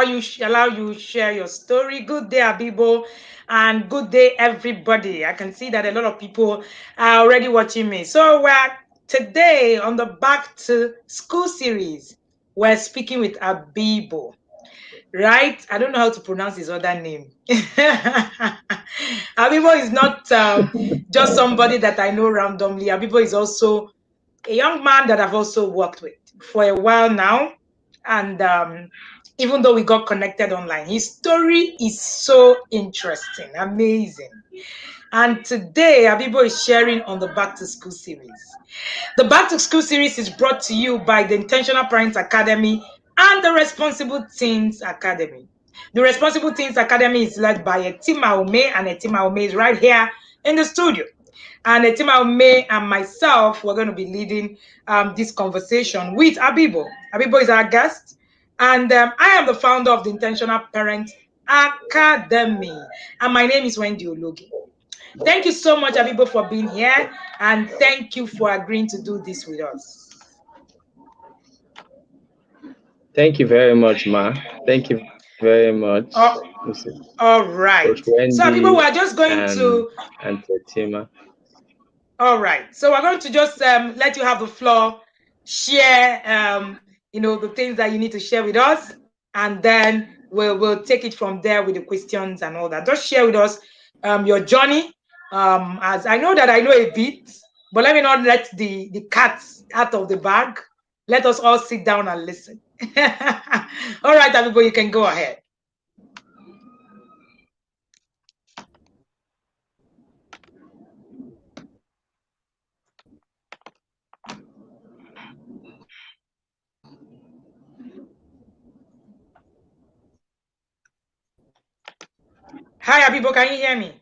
allow you share your story. Good day, Abibo, and good day, everybody. I can see that a lot of people are already watching me. So we're today on the Back to School series. We're speaking with Abibo, right? I don't know how to pronounce his other name. Abibo is not just somebody that I know randomly. Abibo is also a young man that I've also worked with for a while now. And even though we got connected online, his story is so interesting, amazing. And today, Abibo is sharing on the Back to School series. The Back to School series is brought to you by the Intentional Parents Academy and the Responsible Teens Academy. The Responsible Teens Academy is led by Etima Ome, and Etima Ome is right here in the studio. And Etima Ome and myself, we're going to be leading this conversation with Abibo. Abibo is our guest, and I am the founder of the Intentional Parents Academy, and my name is Wendy Ologi. Thank you so much, Abibo, for being here, and thank you for agreeing to do this with us. Thank you very much, Ma. Thank you very much, All Coach right. So, Wendy Abibo, we're just going to. and Tetima. All right. So we're going to just let you have the floor, share, the things that you need to share with us, and then we'll take it from there with the questions and all that. Just share with us your journey. As I know that I know a bit, but let me not let the cats out of the bag. Let us all sit down and listen. All right, everybody, you can go ahead. Hi, Abibo, can you hear me?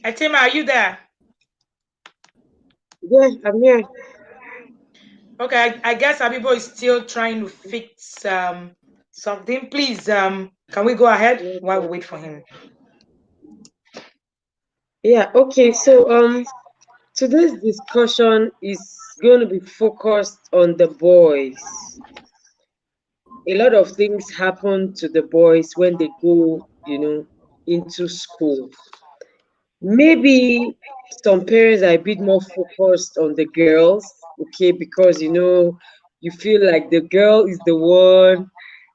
Etima, are you there? Yeah, I'm here. Okay, I guess Abibo is still trying to fix something. Please, can we go ahead while we wait for him? Yeah, okay. So today's discussion is going to be focused on the boys. A lot of things happen to the boys when they go, into school. Maybe some parents are a bit more focused on the girls, okay, because you feel like the girl is the one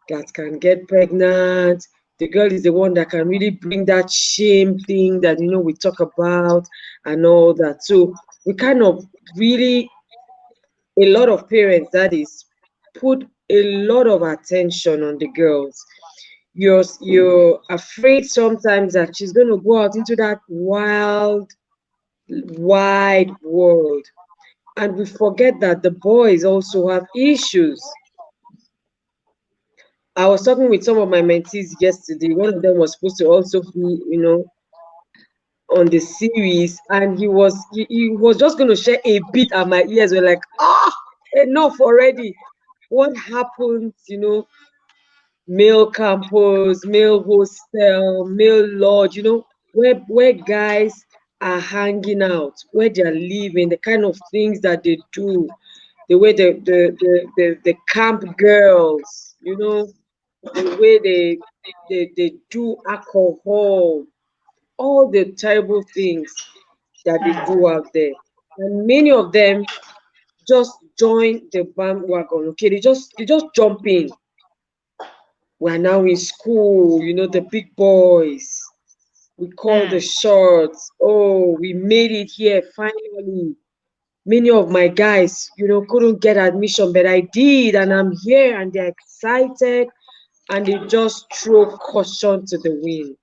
that can get pregnant. The girl is the one that can really bring that shame thing that we talk about and all that. So we kind of really, a lot of parents, that is, put a lot of attention on the girls. You're afraid sometimes that she's going to go out into that wild, wide world, and we forget that the boys also have issues. I was talking with some of my mentees yesterday. One of them was supposed to also be, on the series, and he was just going to share a bit, and my ears were like, enough already. What happens, male campus, male hostel, male lodge, where guys are hanging out, where they're living, the kind of things that they do, the way the camp girls, the way they do alcohol, all the terrible things that they do out there. And many of them just join the bandwagon. Okay, they just jump in. We're now in school, the big boys. We call the shots. Oh, we made it here finally. Many of my guys, couldn't get admission, but I did, and I'm here, and they're excited, and they just throw caution to the wind.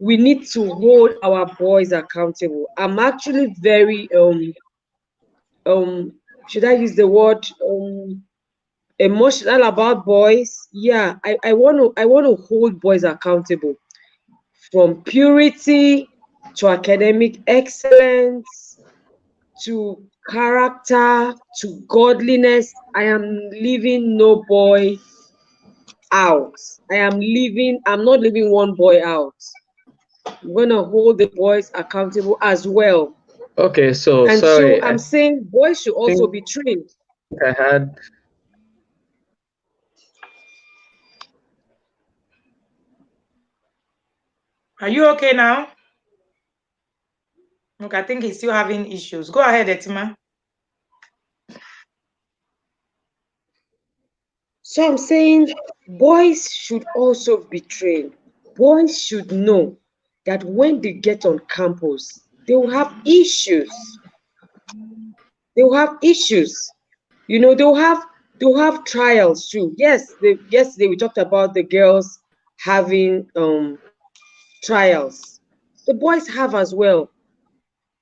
We need to hold our boys accountable. I'm actually very should I use the word emotional about boys? Yeah, I want to hold boys accountable, from purity to academic excellence to character to godliness. I am leaving no boy out. I'm not leaving one boy out. I'm going to hold the boys accountable as well. Okay, so And so sorry, I'm I saying boys should also think be trained. I had. Are you okay now? Okay, I think he's still having issues. Go ahead, Etima. So I'm saying boys should also be trained. Boys should know that when they get on campus, they will have issues. They will have issues. You know, they'll have trials too. Yes, yesterday we talked about the girls having trials. The boys have as well.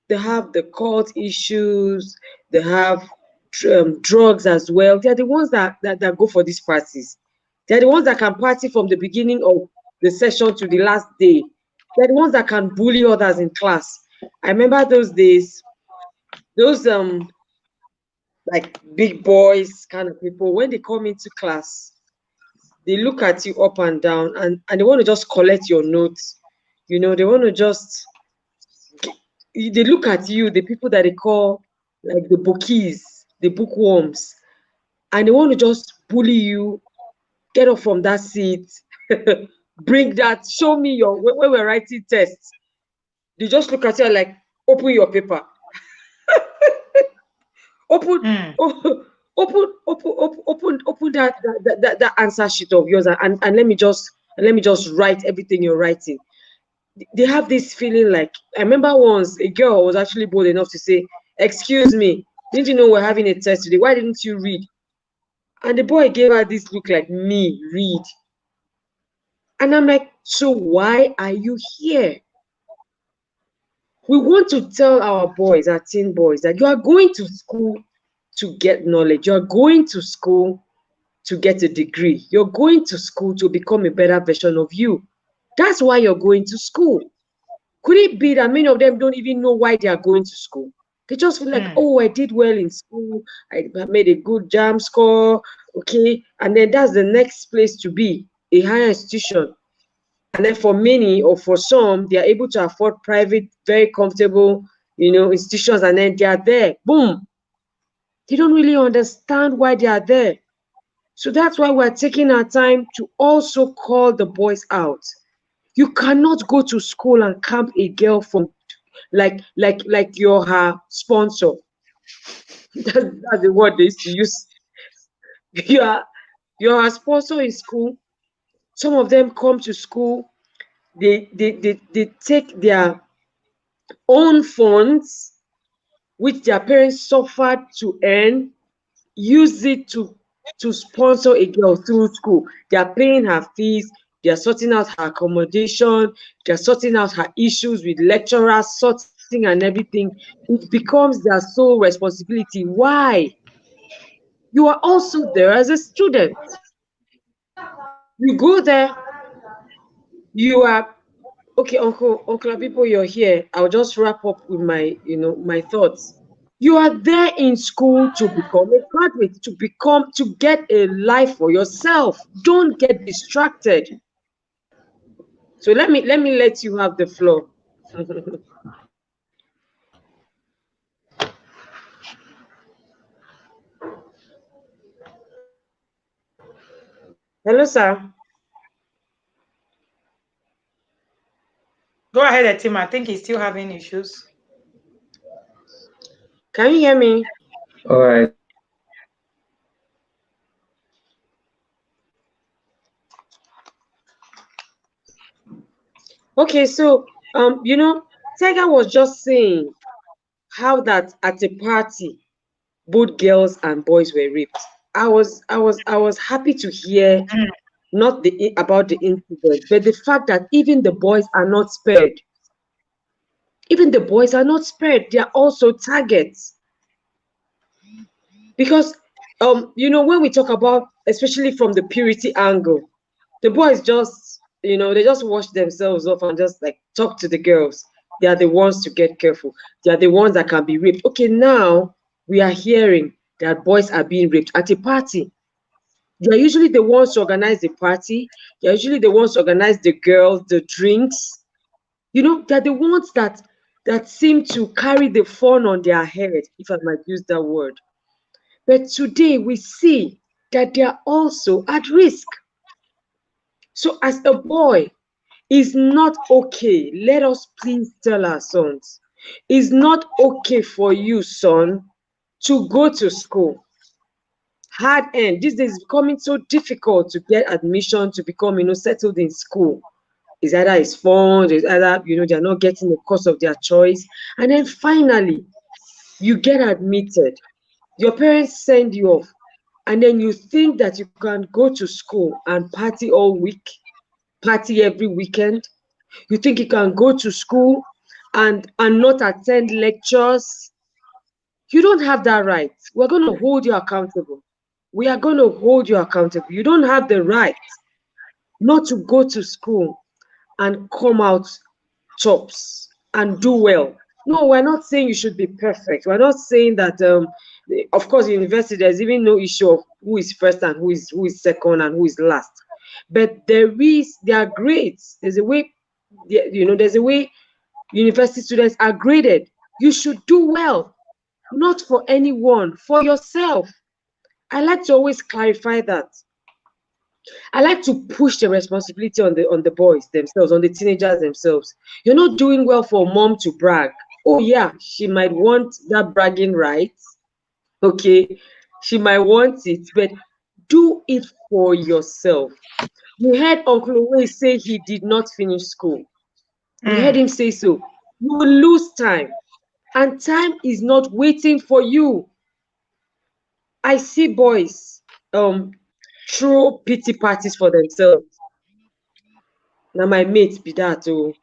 They have the cult issues, they have drugs as well. They're the ones that go for these parties. They're the ones that can party from the beginning of the session to the last day. They're the ones that can bully others in class. I remember those days, those like big boys kind of people, when they come into class, they look at you up and down, and they want to just collect your notes. You know, they want to just, they look at you, the people that they call like the bookies, the bookworms, and they want to just bully you, get up from that seat, bring that, show me your, when we're writing tests, they just look at you like, open your paper, open, Mm. open that answer sheet of yours, and let me just write everything you're writing. They have this feeling like, I remember once a girl was actually bold enough to say, "Excuse me, didn't you know we're having a test today? Why didn't you read?" And the boy gave her this look like, "Me, read." And I'm like, "So why are you here?" We want to tell our boys, our teen boys, that you are going to school to get knowledge. You are going to school to get a degree. You're going to school to become a better version of you. That's why you're going to school. Could it be that many of them don't even know why they are going to school? They just feel like, Mm. oh, I did well in school, I made a good jam score, okay, and then that's the next place to be, a higher institution. And then for many or for some, they are able to afford private, very comfortable, institutions, and then they are there. Boom. They don't really understand why they are there. So that's why we're taking our time to also call the boys out. You cannot go to school and camp a girl from like you're her sponsor. That's the word they used to use. You are you're her sponsor in school. Some of them come to school, they take their own funds, which their parents suffered to earn, use it to sponsor a girl through school. They are paying her fees, they are sorting out her accommodation, they are sorting out her issues with lecturers, sorting and everything. It becomes their sole responsibility. Why? You are also there as a student. You go there, you are okay, Uncle people, you're here. I'll just wrap up with my thoughts. You are there in school to become a graduate, to get a life for yourself. Don't get distracted. So let me let you have the floor. Hello, sir. Go ahead, Etima. I think he's still having issues. Can you hear me? All right. Okay, so Tiger was just saying how that at a party both girls and boys were raped. I was happy to hear Mm. not about the incident, but the fact that even the boys are not spared. Even the boys are not spared. They are also targets. Because when we talk about, especially from the purity angle, the boys just, they just wash themselves off and just like talk to the girls. They are the ones to get careful. They are the ones that can be raped. Okay, now we are hearing that boys are being raped at a party. They are usually the ones to organize the party. They are usually the ones to organize the girls, the drinks. They're the ones that that seem to carry the fun on their head, if I might use that word. But today we see that they are also at risk. So, as a boy, it's not okay. Let us please tell our sons. It's not okay for you, son, to go to school. Hard end. These days, it's becoming so difficult to get admission to become, settled in school. It's either it's fun, it's either, they're not getting the course of their choice. And then finally, you get admitted. Your parents send you off. And then you think that you can go to school and party all week, party every weekend. You think you can go to school and not attend lectures. You don't have that right. We're going to hold you accountable. We are going to hold you accountable. You don't have the right not to go to school and come out tops and do well. No, we're not saying you should be perfect. We're not saying that of course in university there's even no issue of who is first and who is second and who is last. But there are grades. There's a way, there's a way university students are graded. You should do well, not for anyone, for yourself. I like to always clarify that. I like to push the responsibility on the boys themselves, on the teenagers themselves. You're not doing well for mom to brag. Oh yeah, she might want that bragging rights. Okay, she might want it, but do it for yourself. You heard Uncle Owe say he did not finish school. You heard him say so. You will lose time, and time is not waiting for you. I see boys throw pity parties for themselves. Now my mate be that. Oh,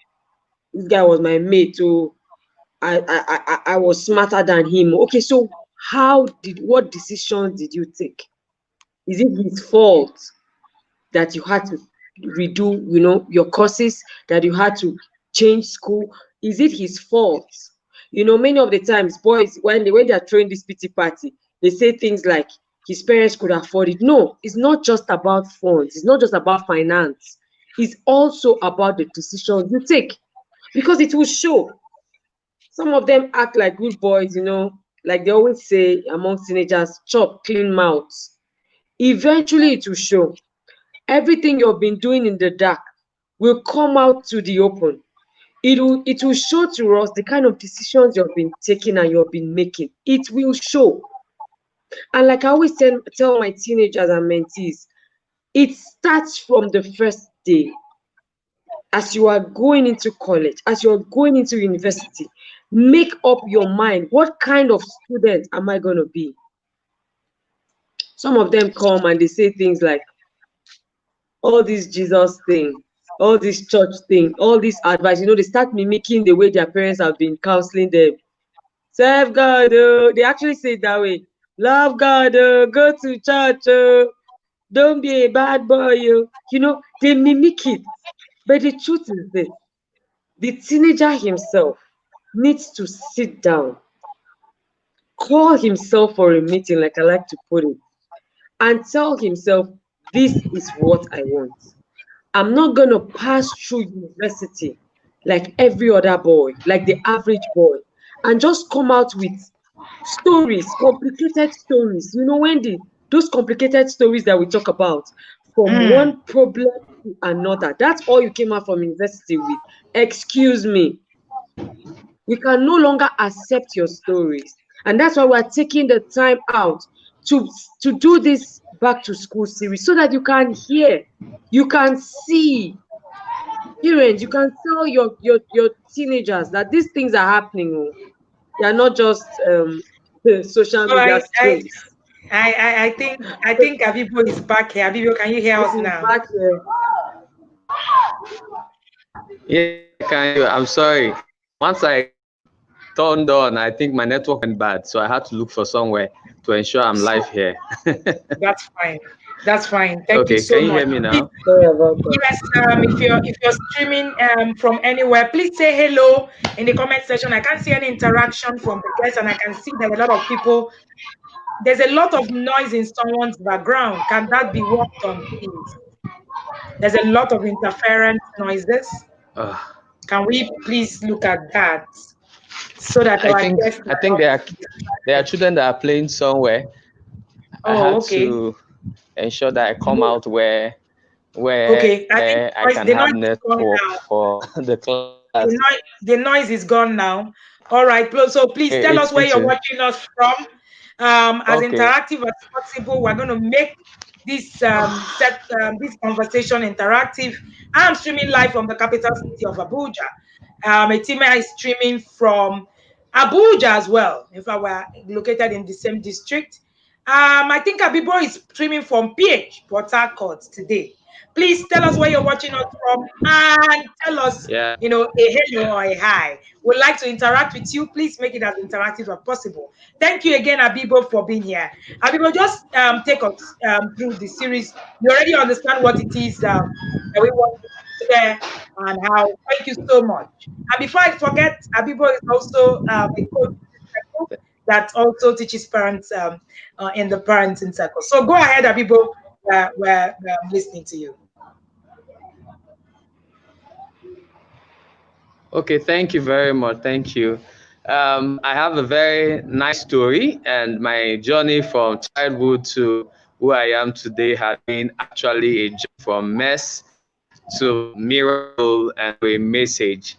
this guy was my mate. Oh, I was smarter than him. Okay, so what decisions did you take? Is it his fault that you had to redo, your courses, that you had to change school? Is it his fault? Many of the times, boys, when they are throwing this pity party, they say things like his parents could afford it. No, it's not just about funds. It's not just about finance. It's also about the decisions you take, because it will show. Some of them act like good boys, like they always say among teenagers, chop clean mouths. Eventually, it will show. Everything you've been doing in the dark will come out to the open. It will show to us the kind of decisions you've been taking and you've been making. It will show. And like I always tell my teenagers and mentees, it starts from the first day. As you are going into college, as you're going into university, make up your mind. What kind of student am I going to be? Some of them come and they say things like, all this Jesus thing, all this church thing, all this advice, they start mimicking the way their parents have been counseling them. Serve God, oh. They actually say it that way. Love God, oh. Go to church, oh. Don't be a bad boy, oh. They mimic it. But the truth is this: the teenager himself needs to sit down, call himself for a meeting, like I like to put it, and tell himself, this is what I want. I'm not going to pass through university like every other boy, like the average boy, and just come out with stories, complicated stories. Those complicated stories that we talk about, from one problem to another. That's all you came out from university with. Excuse me. We can no longer accept your stories. And that's why we're taking the time out to do this back to school series, so that you can hear, you can see. Parents, you can tell your teenagers that these things are happening. Oh. They are not just social So media stories. I think Abibo is back here. Abibo, can you hear us This is now? back here. Yeah, can you? I'm sorry. Once I turned on, I think my network went bad, so I had to look for somewhere to ensure I'm live here. That's fine. That's fine. Thank you Okay, so can you much. hear me now? Sorry about that. Yes, if you're streaming from anywhere, please say hello in the comment section. I can't see any interaction from the guests, and I can see that a lot of people. There's a lot of noise in someone's background. Can that be worked on, please? There's a lot of interference noises. Uh, Can we please look at that? so that I our think guests I are think not there are distracted. children that are playing somewhere. I Oh, had okay. to ensure that I come out where Okay. I I can think have the noise is network gone now. for the class. The noise is gone now. All right. So please Okay, tell it's us where going you're to. watching us from. As Okay. interactive as possible. We're going to make this conversation interactive. I'm streaming live from the capital city of Abuja. Etima is streaming from Abuja as well. In fact, we're located in the same district. I think Abibo is streaming from PH, Port Harcourt today. Please tell us where you're watching us from and tell us, Yeah. a hello or a hi. We'd like to interact with you. Please make it as interactive as possible. Thank you again, Abibo, for being here. Abibo, just take us through the series. You already understand what it is that we want to share and how. Thank you so much. And before I forget, Abibo is also a coach that also teaches parents in the parenting circle. So go ahead, Abibo. We're listening to you. Okay, thank you very much. Thank you. I have a very nice story, and my journey from childhood to who I am today has been actually a journey from mess to miracle and to a message.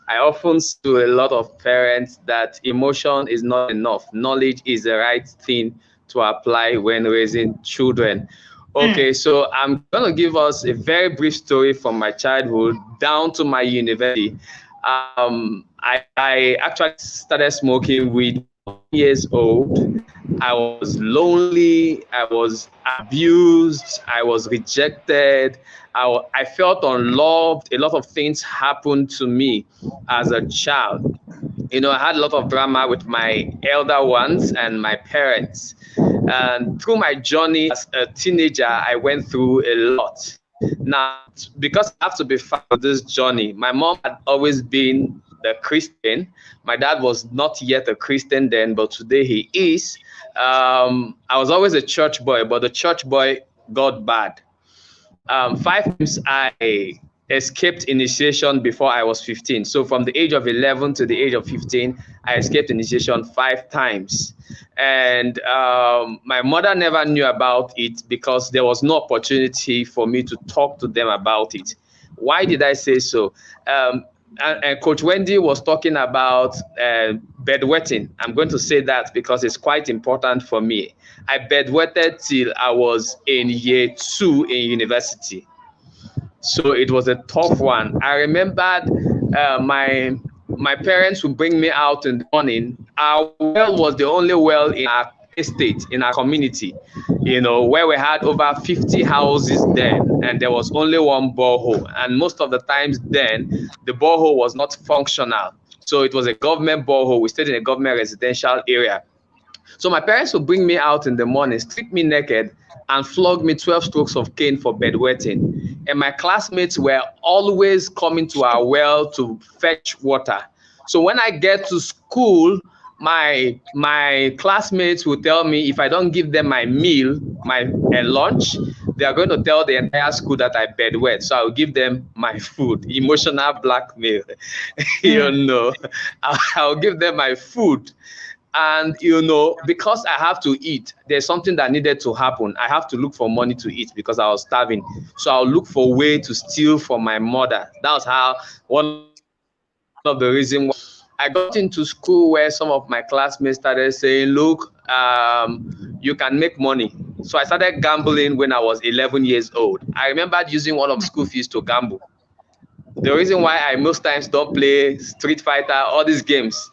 I often say to a lot of parents that emotion is not enough. Knowledge is the right thing to apply when raising children. Okay, so I'm going to give us a very brief story from my childhood down to my university. I actually started smoking weed when I was 10 years old. I was lonely, I was abused, I was rejected, I felt unloved. A lot of things happened to me as a child. I had a lot of drama with my elder ones and my parents. And through my journey as a teenager, I went through a lot. Now, because I have to be frank with this journey, my mom had always been the Christian. My dad was not yet a Christian then, but today he is. I was always a church boy, but the church boy got bad. 5 times I escaped initiation before I was 15. So from the age of 11 to the age of 15, I escaped initiation 5 times. And my mother never knew about it because there was no opportunity for me to talk to them about it. Why did I say so? And Coach Wendy was talking about bedwetting. I'm going to say that because it's quite important for me. I bedwetted till I was in year 2 in university. So it was a tough one. I remembered my parents would bring me out in the morning. Our well was the only well in our estate, in our community, where we had over 50 houses then, and there was only one borehole. And most of the times then, the borehole was not functional. So it was a government borehole. We stayed in a government residential area. So my parents would bring me out in the morning, strip me naked, and flog me 12 strokes of cane for bedwetting. And my classmates were always coming to our well to fetch water. So when I get to school, my classmates will tell me if I don't give them my meal, my lunch, they are going to tell the entire school that I bedwet. So I'll give them my food, emotional blackmail. I'll give them my food. And because I have to eat, there's something that needed to happen. I have to look for money to eat because I was starving. So I'll look for a way to steal from my mother. That was how one of the reasons why I got into school where some of my classmates started saying, look, you can make money. So I started gambling when I was 11 years old. I remembered using one of school fees to gamble. The reason why I most times don't play Street Fighter, all these games,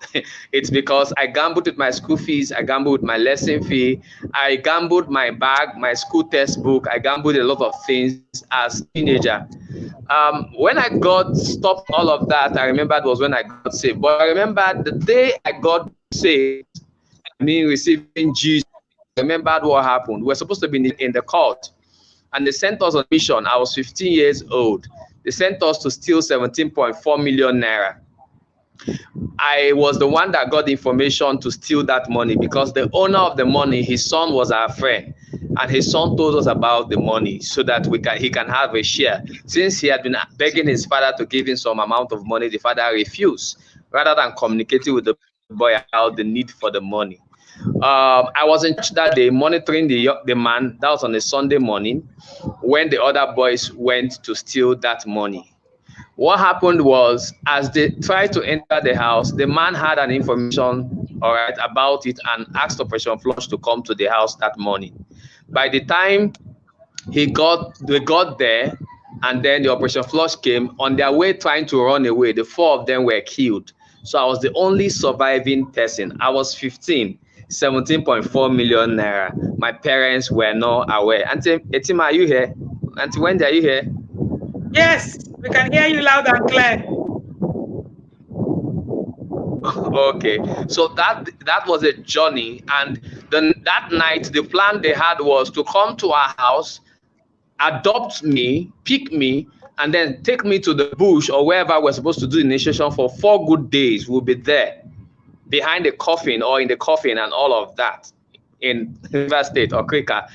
it's because I gambled with my school fees, I gambled with my lesson fee, I gambled my bag, my school textbook, I gambled a lot of things as a teenager. When I got stopped all of that, I remembered was when I got saved. But I remember the day I got saved, I mean receiving Jesus, I remembered what happened. We were supposed to be in the court, and they sent us on mission. I was 15 years old. They sent us to steal 17.4 million naira. I was the one that got the information to steal that money because the owner of the money, his son was our friend, and his son told us about the money so that he can have a share. Since he had been begging his father to give him some amount of money, the father refused. rather than communicating with the boy about the need for the money. I was in church that day monitoring the man. That was on a Sunday morning when the other boys went to steal that money. What happened was, as they tried to enter the house, the man had an information, all right, about it and asked Operation Flush to come to the house that morning. By the time they got there, and then the Operation Flush came, on their way trying to run away, the four of them were killed. So I was the only surviving person. I was 15, 17.4 million naira. My parents were not aware. Auntie Etima, are you here? Auntie Wendy, are you here? Yes, we can hear you loud and clear. Okay, so that was a journey, and then that night the plan they had was to come to our house, adopt me, pick me, and then take me to the bush or wherever we're supposed to do initiation for 4 good days. We'll be there behind the coffin or in the coffin and all of that in River State or Krika.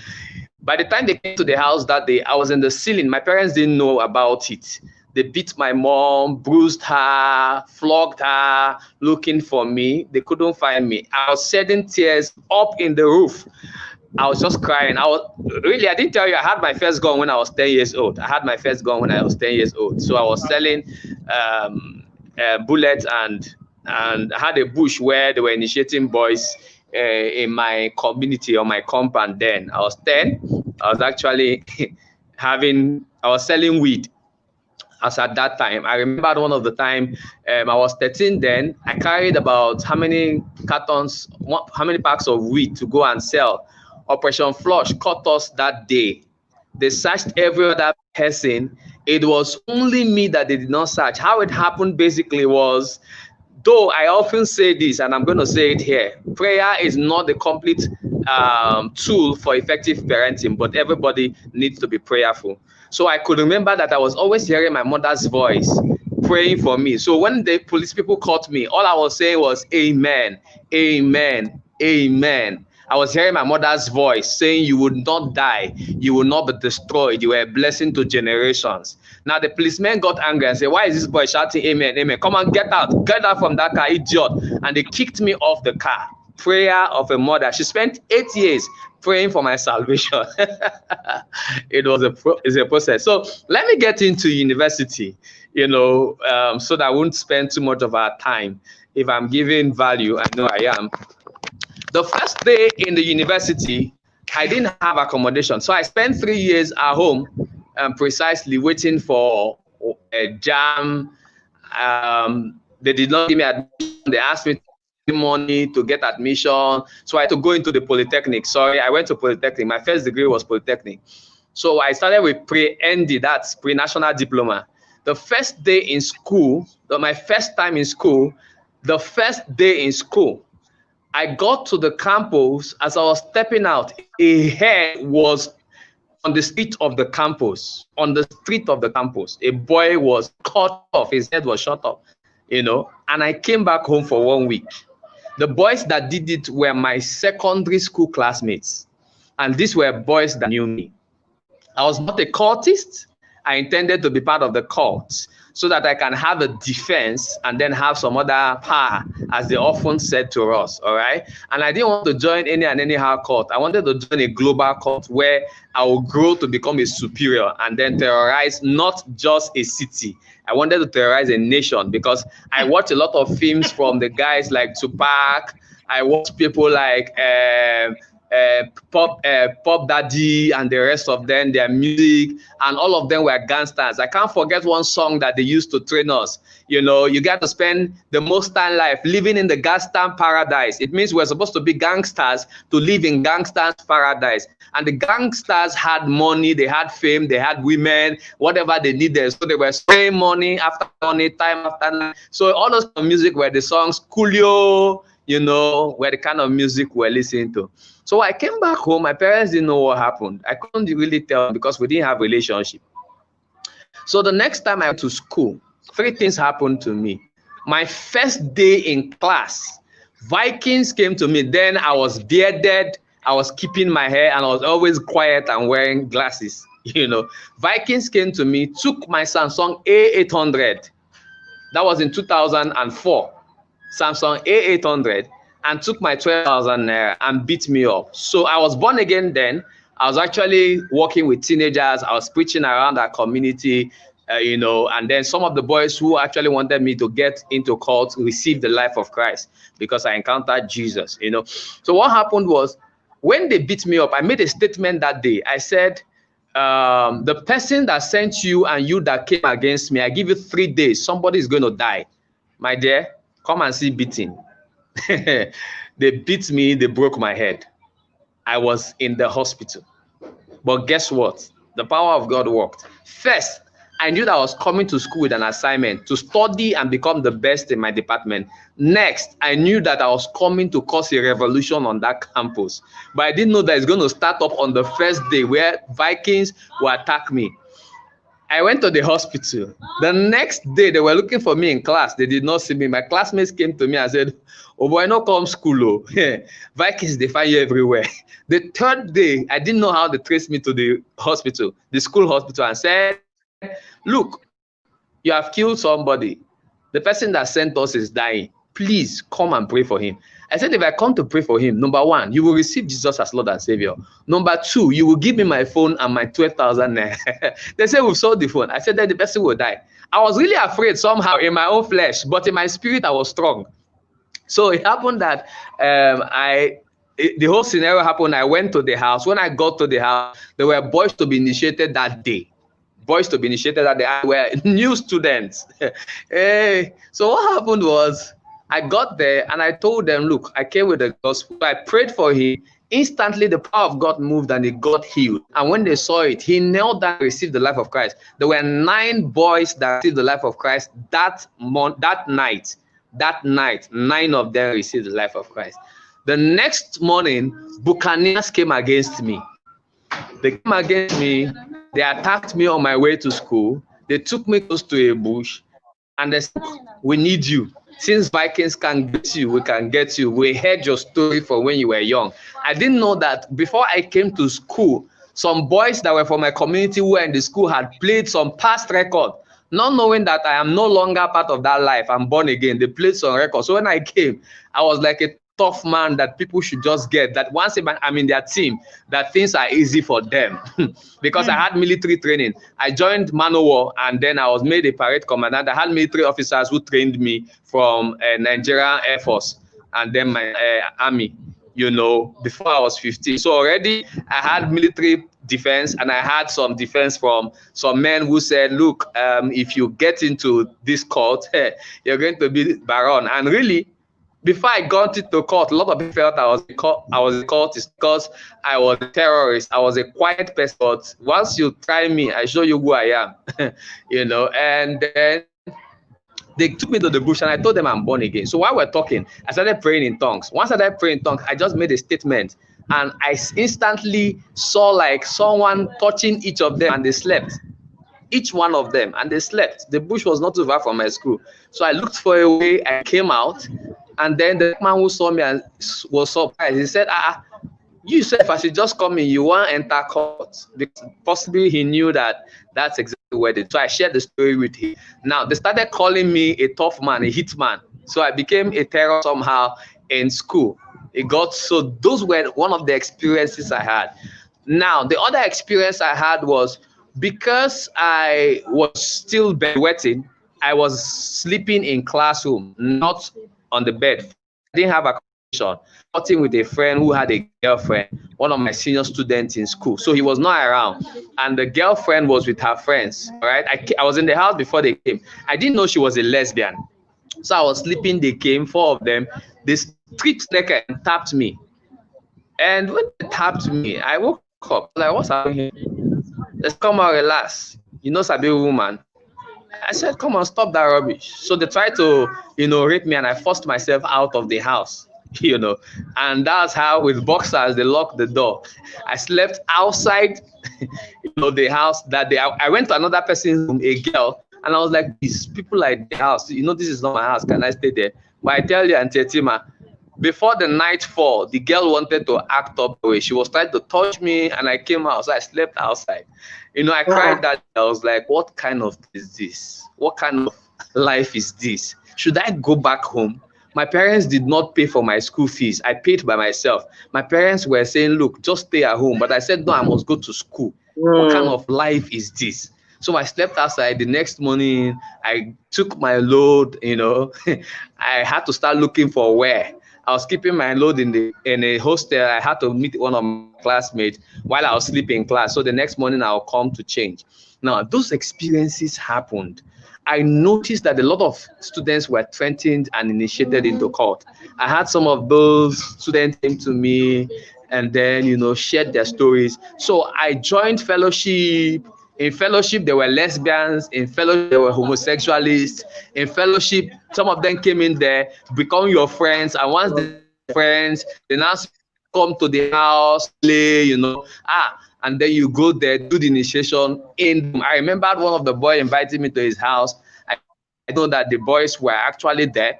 By the time they came to the house that day, I was in the ceiling. My parents didn't know about it. They beat my mom, bruised her, flogged her, looking for me. They couldn't find me. I was shedding tears up in the roof. I was just crying. I didn't tell you, I had my first gun when I was 10 years old. I had my first gun when I was 10 years old. So I was selling bullets, and I had a bush where they were initiating boys in my community or my compound. Then I was 10. I was actually I was selling weed as at that time. I remember one of the time, I was 13 then. I carried about how many packs of weed to go and sell. Operation Flush caught us that day. They searched every other person. It was only me that they did not search. How it happened basically was, though I often say this, and I'm going to say it here, prayer is not the complete tool for effective parenting, but everybody needs to be prayerful. So I could remember that I was always hearing my mother's voice praying for me. So when the police people caught me, all I was saying was, amen, amen, amen. I was hearing my mother's voice saying, you would not die, you will not be destroyed, you were a blessing to generations. Now the policemen got angry and said, why is this boy shouting amen, amen? Come on, get out from that car, idiot. And they kicked me off the car. Prayer of a mother. She spent 8 years praying for my salvation. It's a process. So let me get into university, so that I won't spend too much of our time. If I'm giving value, I know I am. The first day in the university, I didn't have accommodation. So I spent 3 years at home, precisely waiting for a jam. They did not give me admission. They asked me money to get admission. So I had to go into the Polytechnic. Sorry, I went to Polytechnic. My first degree was Polytechnic. So I started with pre-ND, that's pre-national diploma. The first day in school, my first time in school, the first day in school, I got to the campus. As I was stepping out, a head was on the street of the campus. On the street of the campus, a boy was cut off. His head was shot off, and I came back home for 1 week. The boys that did it were my secondary school classmates, and these were boys that knew me. I was not a cultist. I intended to be part of the cult so that I can have a defense and then have some other power, as they often said to us, all right? And I didn't want to join any and anyhow cult. I wanted to join a global cult where I will grow to become a superior and then terrorize not just a city. I wanted to terrorize a nation, because I watch a lot of films from the guys like Tupac. I watch people like Pop Daddy and the rest of them, their music, and all of them were gangsters. I can't forget one song that they used to train us. You got to spend the most time life living in the gangster paradise. It means we're supposed to be gangsters to live in gangsters paradise. And the gangsters had money, they had fame, they had women, whatever they needed. So they were spraying money after money, time after time. So all those music were the songs Coolio, were the kind of music we're listening to. So I came back home. My parents didn't know what happened. I couldn't really tell them because we didn't have a relationship. So the next time I went to school, 3 things happened to me. My first day in class, Vikings came to me. Then I was bearded. I was keeping my hair, and I was always quiet and wearing glasses. Vikings came to me, took my Samsung A800. That was in 2004. Samsung A800 and took my 12,000 naira and beat me up. So I was born again then. I was actually working with teenagers. I was preaching around our community, and then some of the boys who actually wanted me to get into cult received the life of Christ because I encountered Jesus, So what happened was, when they beat me up, I made a statement that day. I said, the person that sent you and you that came against me, I give you 3 days. Somebody is going to die. My dear, come and see beating. They beat me. They broke my head. I was in the hospital. But guess what? The power of God worked. First, I knew that I was coming to school with an assignment to study and become the best in my department. Next, I knew that I was coming to cause a revolution on that campus. But I didn't know that it's going to start up on the first day where Vikings will attack me. I went to the hospital. The next day, they were looking for me in class. They did not see me. My classmates came to me and said, "Oh boy, no come school. Oh. Vikings, they find you everywhere." The third day, I didn't know how they traced me to the hospital, the school hospital, and said, "Look, you have killed somebody. The person that sent us is dying. Please come and pray for him." I said, if I come to pray for him, number one, you will receive Jesus as Lord and Savior. Number two, you will give me my phone and my 12,000 naira. They said, we've sold the phone. I said, then the person will die. I was really afraid somehow in my own flesh, but in my spirit, I was strong. So it happened that the whole scenario happened. I went to the house. When I got to the house, there were boys to be initiated that day. Boys to be initiated that they were new students. Hey, so what happened was, I got there and I told them, look, I came with the gospel. I prayed for him. Instantly, the power of God moved and he got healed. And when they saw it, he knelt down and received the life of Christ. There were 9 boys that received the life of Christ that night. That night, 9 of them received the life of Christ. The next morning, Buccaneers came against me. They came against me. They attacked me on my way to school. They took me close to a bush and they said, we need you. Since Vikings can get you, we can get you. We heard your story from when you were young. I didn't know that before I came to school, some boys that were from my community who were in the school had played some past record, not knowing that I am no longer part of that life. I'm born again. They played some records. So when I came, I was like a tough man that people should just get, that once I'm in their team, that things are easy for them. Because I had military training. I joined Manowar and then I was made a parade commandant. I had military officers who trained me from Nigerian Air Force and then my army, before I was 15. So already I had military defense and I had some defense from some men who said, look, if you get into this cult, you're going to be Baron. And really, before I got into court, a lot of people felt I was a cultist because I was a terrorist. I was a quiet person. But once you try me, I show you who I am, And then they took me to the bush and I told them I'm born again. So while we're talking, I started praying in tongues. Once I started praying in tongues, I just made a statement. And I instantly saw like someone touching each of them and they slept. Each one of them, and they slept. The bush was not too far from my school. So I looked for a way, I came out. And then the man who saw me and was surprised. He said, you said if I should just come in, you want to enter court. Because possibly he knew that that's exactly where they. So I shared the story with him. Now they started calling me a tough man, a hit man. So I became a terror somehow in school. So those were one of the experiences I had. Now the other experience I had was because I was still bedwetting, I was sleeping in classroom, not on the bed. I didn't have accommodation. Talking with a friend who had a girlfriend, one of my senior students in school. So he was not around. And the girlfriend was with her friends. All right. I was in the house before they came. I didn't know she was a lesbian. So I was sleeping. They came, 4 of them. They stripped naked and tapped me. And when they tapped me, I woke up. Like, what's happening here? Let's come out, relax. Sabi woman. I said, come on, stop that rubbish. So they tried to, rape me and I forced myself out of the house, and that's how with boxers, they locked the door. I slept outside, the house that day. I went to another person's room, a girl, and I was like, these people like the house, this is not my house. Can I stay there? But I tell you, Auntie Tima, before the night fall, the girl wanted to act up the way. She was trying to touch me and I came out. So I slept outside. I cried that I was like, what kind of is this? What kind of life is this? Should I go back home? My parents did not pay for my school fees. I paid by myself. My parents were saying, look, just stay at home. But I said, no, I must go to school. What kind Mm. of life is this? So I slept outside. The next morning, I took my load, I had to start looking for where. I was keeping my load in a hostel. I had to meet one of my classmates while I was sleeping in class. So the next morning I'll come to change. Now, those experiences happened. I noticed that a lot of students were threatened and initiated into cult. I had some of those students came to me and then, shared their stories. So I joined fellowship. In fellowship, there were lesbians. In fellowship, there were homosexualists. In fellowship, some of them came in there, become your friends. And once they become your friends, they now come to the house, play, and then you go there, do the initiation. I remember one of the boys invited me to his house. I know that the boys were actually there.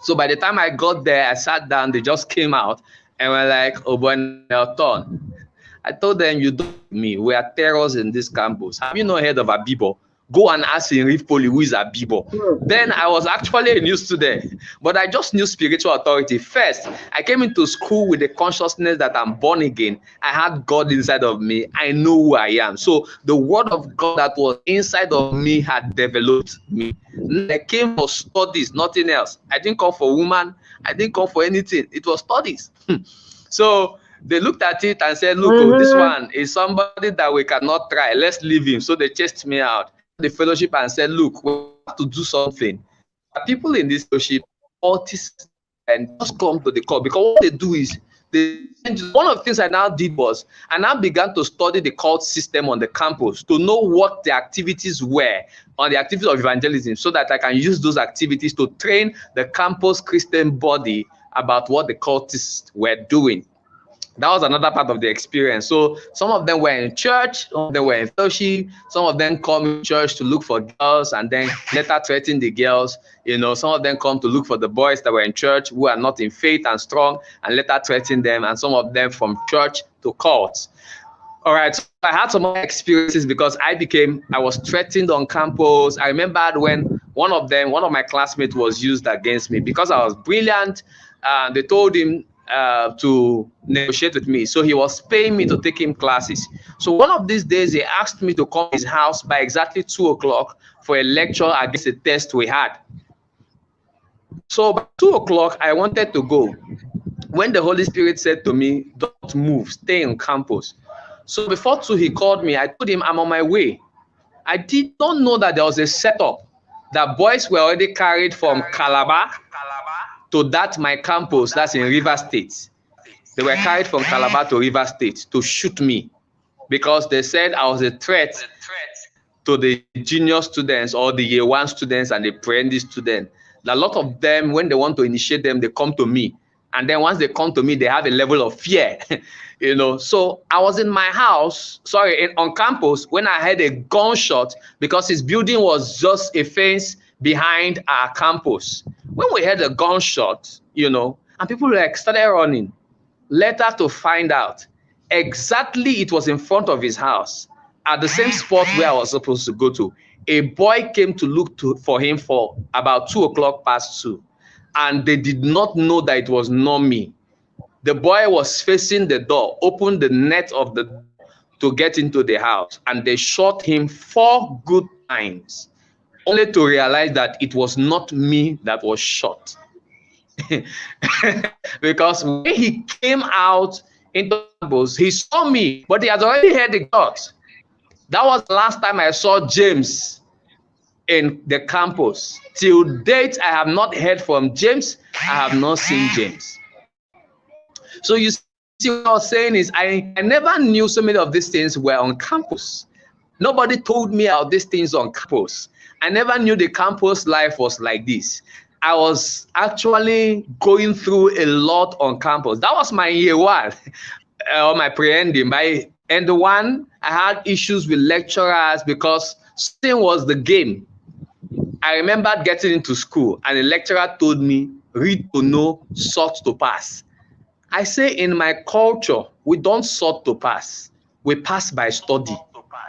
So by the time I got there, I sat down, they just came out and were like, oh boy, now turn. I told them, you don't know me. We are terrors in this campus. Have you not heard of Abibo? Go and ask in Reef Poly who is Abibo. Then I was actually a new student, but I just knew spiritual authority. First, I came into school with the consciousness that I'm born again. I had God inside of me. I know who I am. So the word of God that was inside of me had developed me. I came for studies, nothing else. I didn't come for woman. I didn't come for anything. It was studies. So they looked at it and said, look, this one is somebody that we cannot try. Let's leave him. So they chased me out the fellowship and said, look, we have to do something. People in this fellowship, cultists, and just come to the call, because what they do is one of the things I now did was I now began to study the cult system on the campus to know what the activities were on the activities of evangelism, so that I can use those activities to train the campus Christian body about what the cultists were doing. That was another part of the experience. So some of them were in church, some of them were in fellowship, some of them come in church to look for girls and then later threaten the girls. Some of them come to look for the boys that were in church who are not in faith and strong and later threaten them, and some of them from church to cults. All right, so I had some experiences because I was threatened on campus. I remembered when one of my classmates was used against me because I was brilliant. They told him to negotiate with me. So he was paying me to take him classes. So one of these days, he asked me to come to his house by exactly 2 o'clock for a lecture against a test we had. So by 2 o'clock, I wanted to go. When the Holy Spirit said to me, don't move, stay on campus. So before 2, he called me. I told him I'm on my way. I did not know that there was a setup that boys were already carried from Calabar to my campus, that's in River State. They were carried from Calabar to River State to shoot me because they said I was a threat to the junior students or the year 1 students and the apprentice students. A lot of them, when they want to initiate them, they come to me. And then once they come to me, they have a level of fear, So I was in my house, on campus, when I heard a gunshot because his building was just a fence behind our campus. When we heard a gunshot, and people started running, later to find out exactly it was in front of his house at the same spot where I was supposed to go to. A boy came to look for him for about 2 o'clock past 2, and they did not know that it was not me. The boy was facing the door, opened the net of the door to get into the house, and they shot him 4 good times, only to realize that it was not me that was shot. Because when he came out into the bus, he saw me, but he had already heard the shots. That was the last time I saw James in the campus. Till date, I have not heard from James. I have not seen James. So you see what I was saying is I never knew so many of these things were on campus. Nobody told me about these things on campus. I never knew the campus life was like this. I was actually going through a lot on campus. That was my year 1, or my pre-ending. By end 1, I had issues with lecturers because something was the game. I remember getting into school and a lecturer told me, read to know, sort to pass. I say in my culture, we don't sort to pass. We pass by study.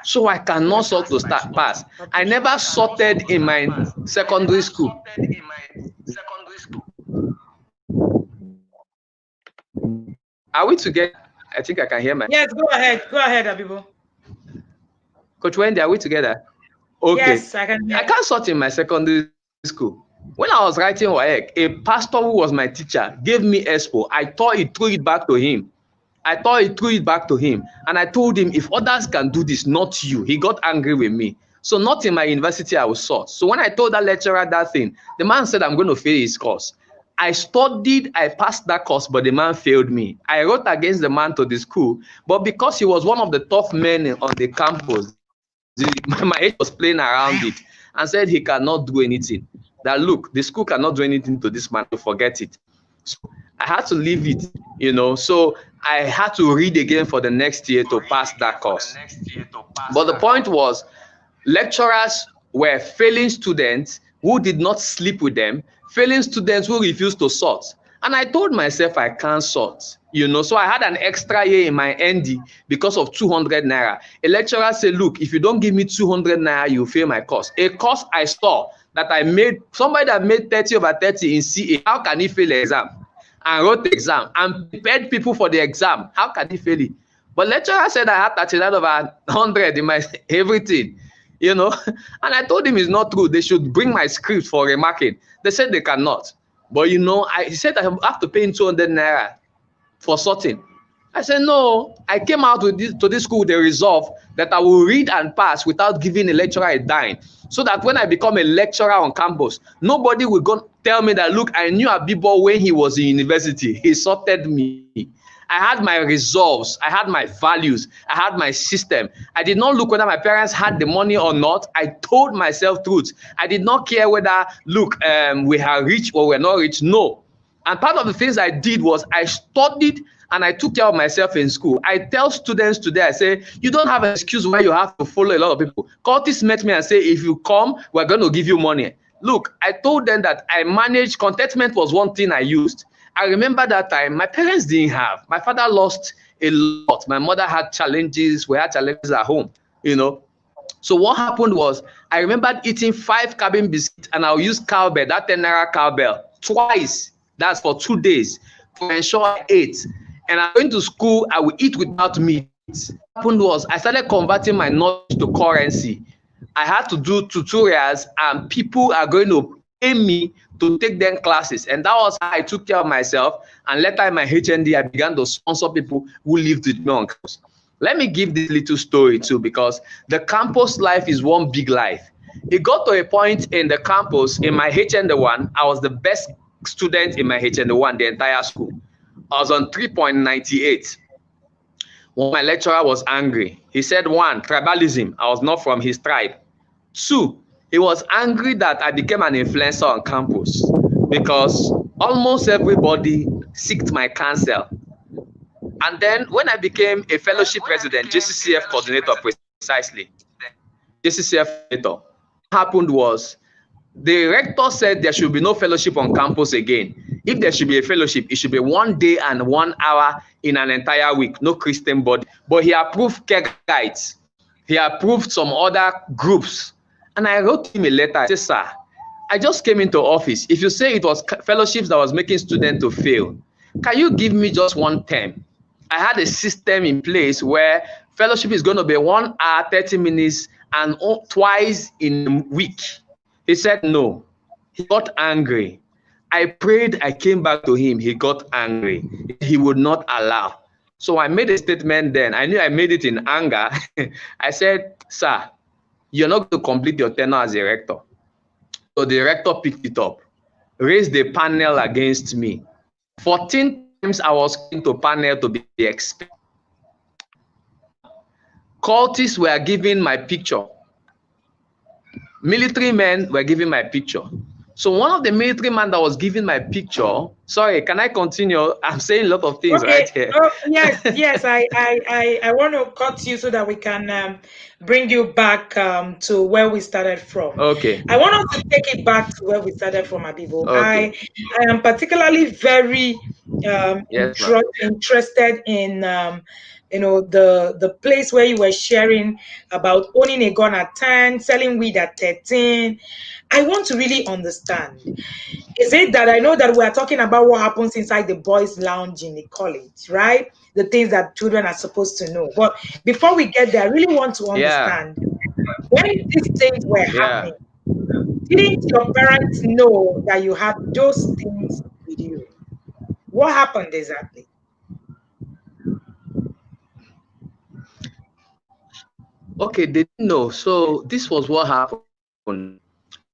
So I cannot sort to pass. I never sorted in my secondary school. Are we together? I think I can hear my Yes, go ahead, Abibo. Coach Wendy. Are we together? Okay. Yes, I can hear. I can't sort in my secondary school. When I was writing WAEC, a pastor who was my teacher gave me expo. I thought he threw it back to him. And I told him, if others can do this, not you. He got angry with me. So not in my university I was sort. So when I told that lecturer that thing, the man said, I'm going to fail his course. I studied, I passed that course, but the man failed me. I wrote against the man to the school, but because he was one of the tough men on the campus, my age was playing around it and said he cannot do anything. That look, the school cannot do anything to this man, to forget it. So I had to leave it, So I had to read again for the next year to pass that course. But the point was, lecturers were failing students who did not sleep with them, failing students who refused to sort. And I told myself I can't sort, So I had an extra year in my ND because of 200 naira. A lecturer said, look, if you don't give me 200 naira, you fail my course. A course I saw that I made, somebody that made 30 over 30 in CA, how can he fail the exam? And wrote the exam and prepared people for the exam. How can he fail it? But lecturer said I had 39 over 100 in my everything. And I told him it's not true. They should bring my script for remarking. They said they cannot. But he said I have to pay him 200 naira for sorting. I said, no, I came out to this school with the resolve that I will read and pass without giving a lecturer a dime. So that when I become a lecturer on campus, nobody will go tell me that, look, I knew Abibo when he was in university. He sorted me. I had my resolves, I had my values, I had my system. I did not look whether my parents had the money or not. I told myself truth. I did not care whether, look, we are rich or we're not rich. No. And part of the things I did was I studied and I took care of myself in school. I tell students today, I say, you don't have an excuse why you have to follow a lot of people. Curtis met me and said, if you come, we're going to give you money. Look, I told them that I managed, contentment was one thing I used. I remember that time, my parents didn't have. My father lost a lot. My mother had challenges. We had challenges at home, So what happened was, I remembered eating 5 cabin biscuits and I'll use cowbell, that 10 naira cowbell, twice. That's for 2 days to ensure I ate. And I'm going to school, I will eat without meat. What happened was, I started converting my knowledge to currency. I had to do tutorials and people are going to pay me to take them classes, and that was how I took care of myself. And later in my HND, I began to sponsor people who lived with me on campus. Let me give this little story too, because the campus life is one big life. It got to a point in the campus, in my HND1, I was the best student in my HND1, the entire school. I was on 3.98. When my lecturer was angry, he said, 1, tribalism, I was not from his tribe. 2, he was angry that I became an influencer on campus because almost everybody sought my counsel. And then when I became a fellowship president, JCCF coordinator precisely, JCCF coordinator, what happened was the rector said there should be no fellowship on campus again. If there should be a fellowship, it should be 1 day and 1 hour in an entire week, no Christian body. But he approved care guides. He approved some other groups. And I wrote him a letter. I said, sir, I just came into office. If you say it was fellowships that was making students to fail, can you give me just 1 term? I had a system in place where fellowship is going to be 1 hour, 30 minutes, and twice in a week. He said no. He got angry. I prayed, I came back to him. He got angry. He would not allow. So I made a statement then. I knew I made it in anger. I said, sir, you're not going to complete your tenure as a rector. So the rector picked it up, raised the panel against me. 14 times I was into panel to be expelled. Cultists were giving my picture. Military men were giving my picture. So one of the military men that was giving my picture, sorry, can I continue? I'm saying a lot of things right here. Oh, yes. I want to cut you so that we can bring you back to where we started from. Okay. I want us to take it back to where we started from, Abibo. Okay. I am particularly very yes, interested in the place where you were sharing about owning a gun at 10, selling weed at 13. I want to really understand. Is it that I know that we are talking about about what happens inside the boys' lounge in the college, right? The things that children are supposed to know. But before we get there, I really want to Yeah. understand when these things were Yeah. happening, didn't your parents know that you had those things with you? What happened exactly? Okay, they didn't know. So this was what happened.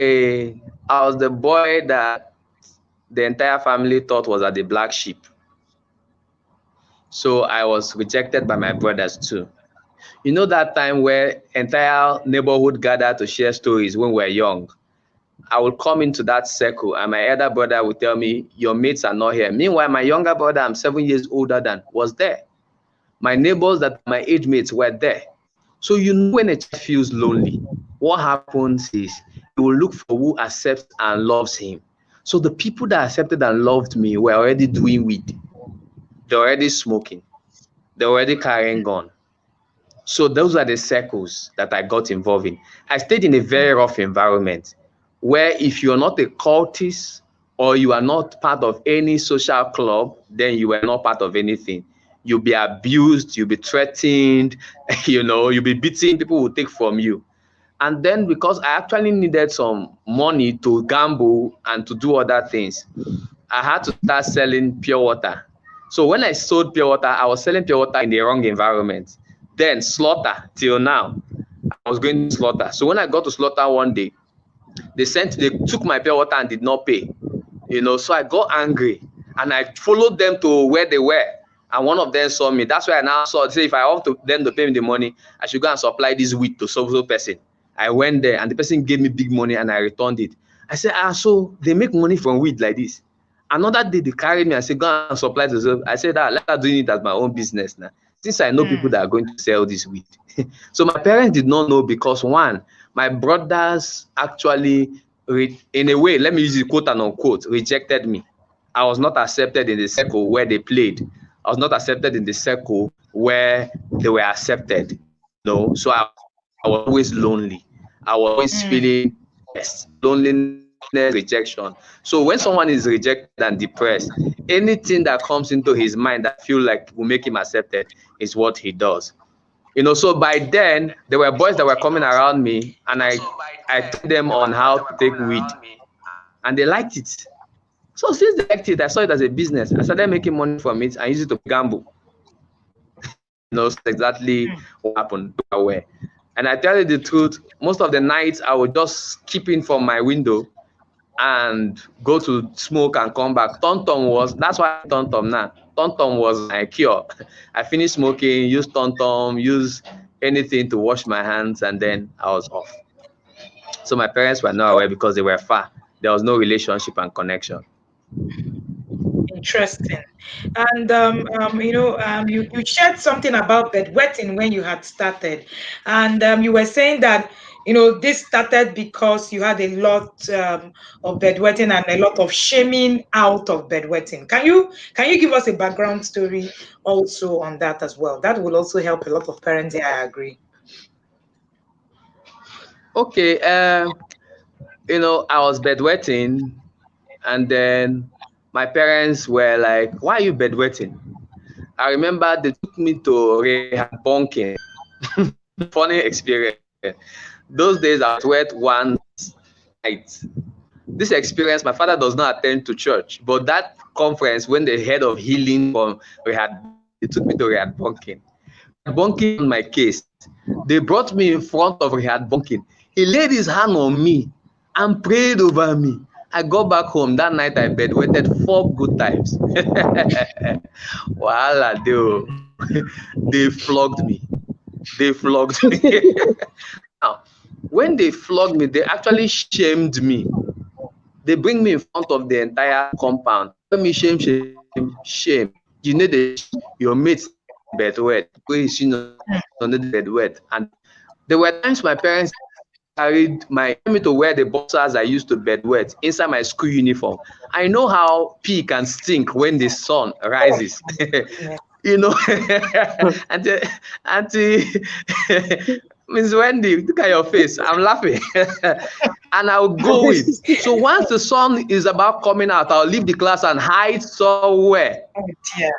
I was the boy that the entire family thought was at the black sheep. So I was rejected by my brothers too. You know that time where entire neighborhood gathered to share stories when we were young. I would come into that circle and my elder brother would tell me, your mates are not here. Meanwhile, my younger brother, I'm 7 years older than, was there. My neighbors that are my age mates were there. So you know when a child feels lonely, what happens is he will look for who accepts and loves him. So the people that accepted and loved me were already doing weed. They're already smoking. They're already carrying gun. So those are the circles that I got involved in. I stayed in a very rough environment where if you're not a cultist or you are not part of any social club, then you are not part of anything. You'll be abused, you'll be threatened, you'll be beaten, people will take from you. And then because I actually needed some money to gamble and to do other things, I had to start selling pure water. So when I sold pure water, I was selling pure water in the wrong environment. Then slaughter till now, I was going to slaughter. So when I got to slaughter one day, they took my pure water and did not pay. So I got angry and I followed them to where they were. And one of them saw me. That's why I now say if I want them to pay me the money, I should go and supply this wheat to so person. I went there and the person gave me big money and I returned it. I said, so they make money from wheat like this. Another day they carried me and said, go and supply to them. I said, let her doing it as my own business now. Since I know people that are going to sell this wheat. So my parents did not know because one, my brothers actually, in a way, let me use it quote and unquote, rejected me. I was not accepted in the circle where they played. I was not accepted in the circle where they were accepted. So I was always lonely. I was always feeling loneliness, rejection. So when someone is rejected and depressed, anything that comes into his mind that feel like will make him accepted is what he does. So by then there were boys that were coming around me and I taught them on how to take weed and they liked it. So since they liked it, I saw it as a business. I started making money from it and used it to gamble. So exactly what happened where. And I tell you the truth, most of the nights I would just keep in from my window and go to smoke and come back. That's why Tom now. Tom was my cure. I finished smoking, used Tom, used anything to wash my hands, and then I was off. So my parents were not aware because they were far. There was no relationship and connection. Interesting. And you shared something about bedwetting when you had started, and you were saying that this started because you had a lot of bedwetting and a lot of shaming out of bedwetting. Can you give us a background story also on that as well? That will also help a lot of parents. Yeah, I agree. Okay, I was bedwetting, and then my parents were like, "Why are you bedwetting?" I remember they took me to rehab bunking. Funny experience. Those days I was wet one night. This experience, my father does not attend to church, but that conference, when they heard of healing from rehab, they took me to rehab bunking. Bunking on my case. They brought me in front of rehab bunking. He laid his hand on me and prayed over me. I got back home that night. I bedwetted 4 good times. Wahala, they flogged me. They flogged me. Now, when they flogged me, they actually shamed me. They bring me in front of the entire compound. Tell me shame. You know your mates bedwet. Go on the bedwet. And there were times my parents carried me to wear the boxers I used to bedwet inside my school uniform. I know how pee can stink when the sun rises. Auntie, Miss Wendy, look at your face. I'm laughing. And I'll go in. So once the sun is about coming out, I'll leave the class and hide somewhere. Oh dear.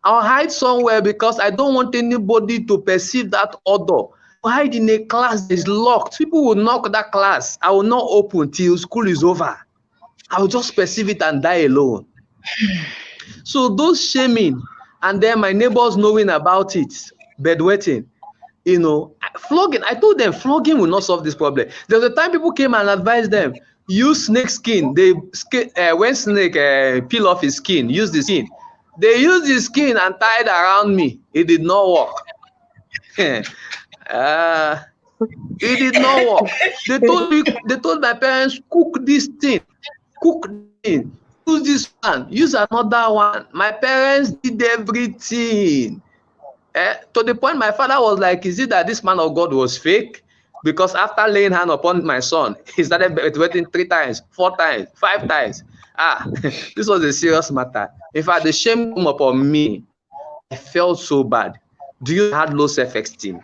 I'll hide somewhere because I don't want anybody to perceive that odor. Hide in a class that is locked. People will knock that class. I will not open till school is over. I will just perceive it and die alone. So those shaming, and then my neighbors knowing about it, bedwetting, flogging. I told them flogging will not solve this problem. There was a time people came and advised them, use snake skin. When snake peel off his skin, use the skin. They used the skin and tied around me. It did not work. It did not work. They told my parents, cook this thing, use this one, use another one. My parents did everything. To the point my father was like, is it that this man of God was fake? Because after laying hand upon my son, he started waiting 3 times, 4 times, 5 times. This was a serious matter. In fact, the shame came upon me. I felt so bad. Do you have low self-esteem?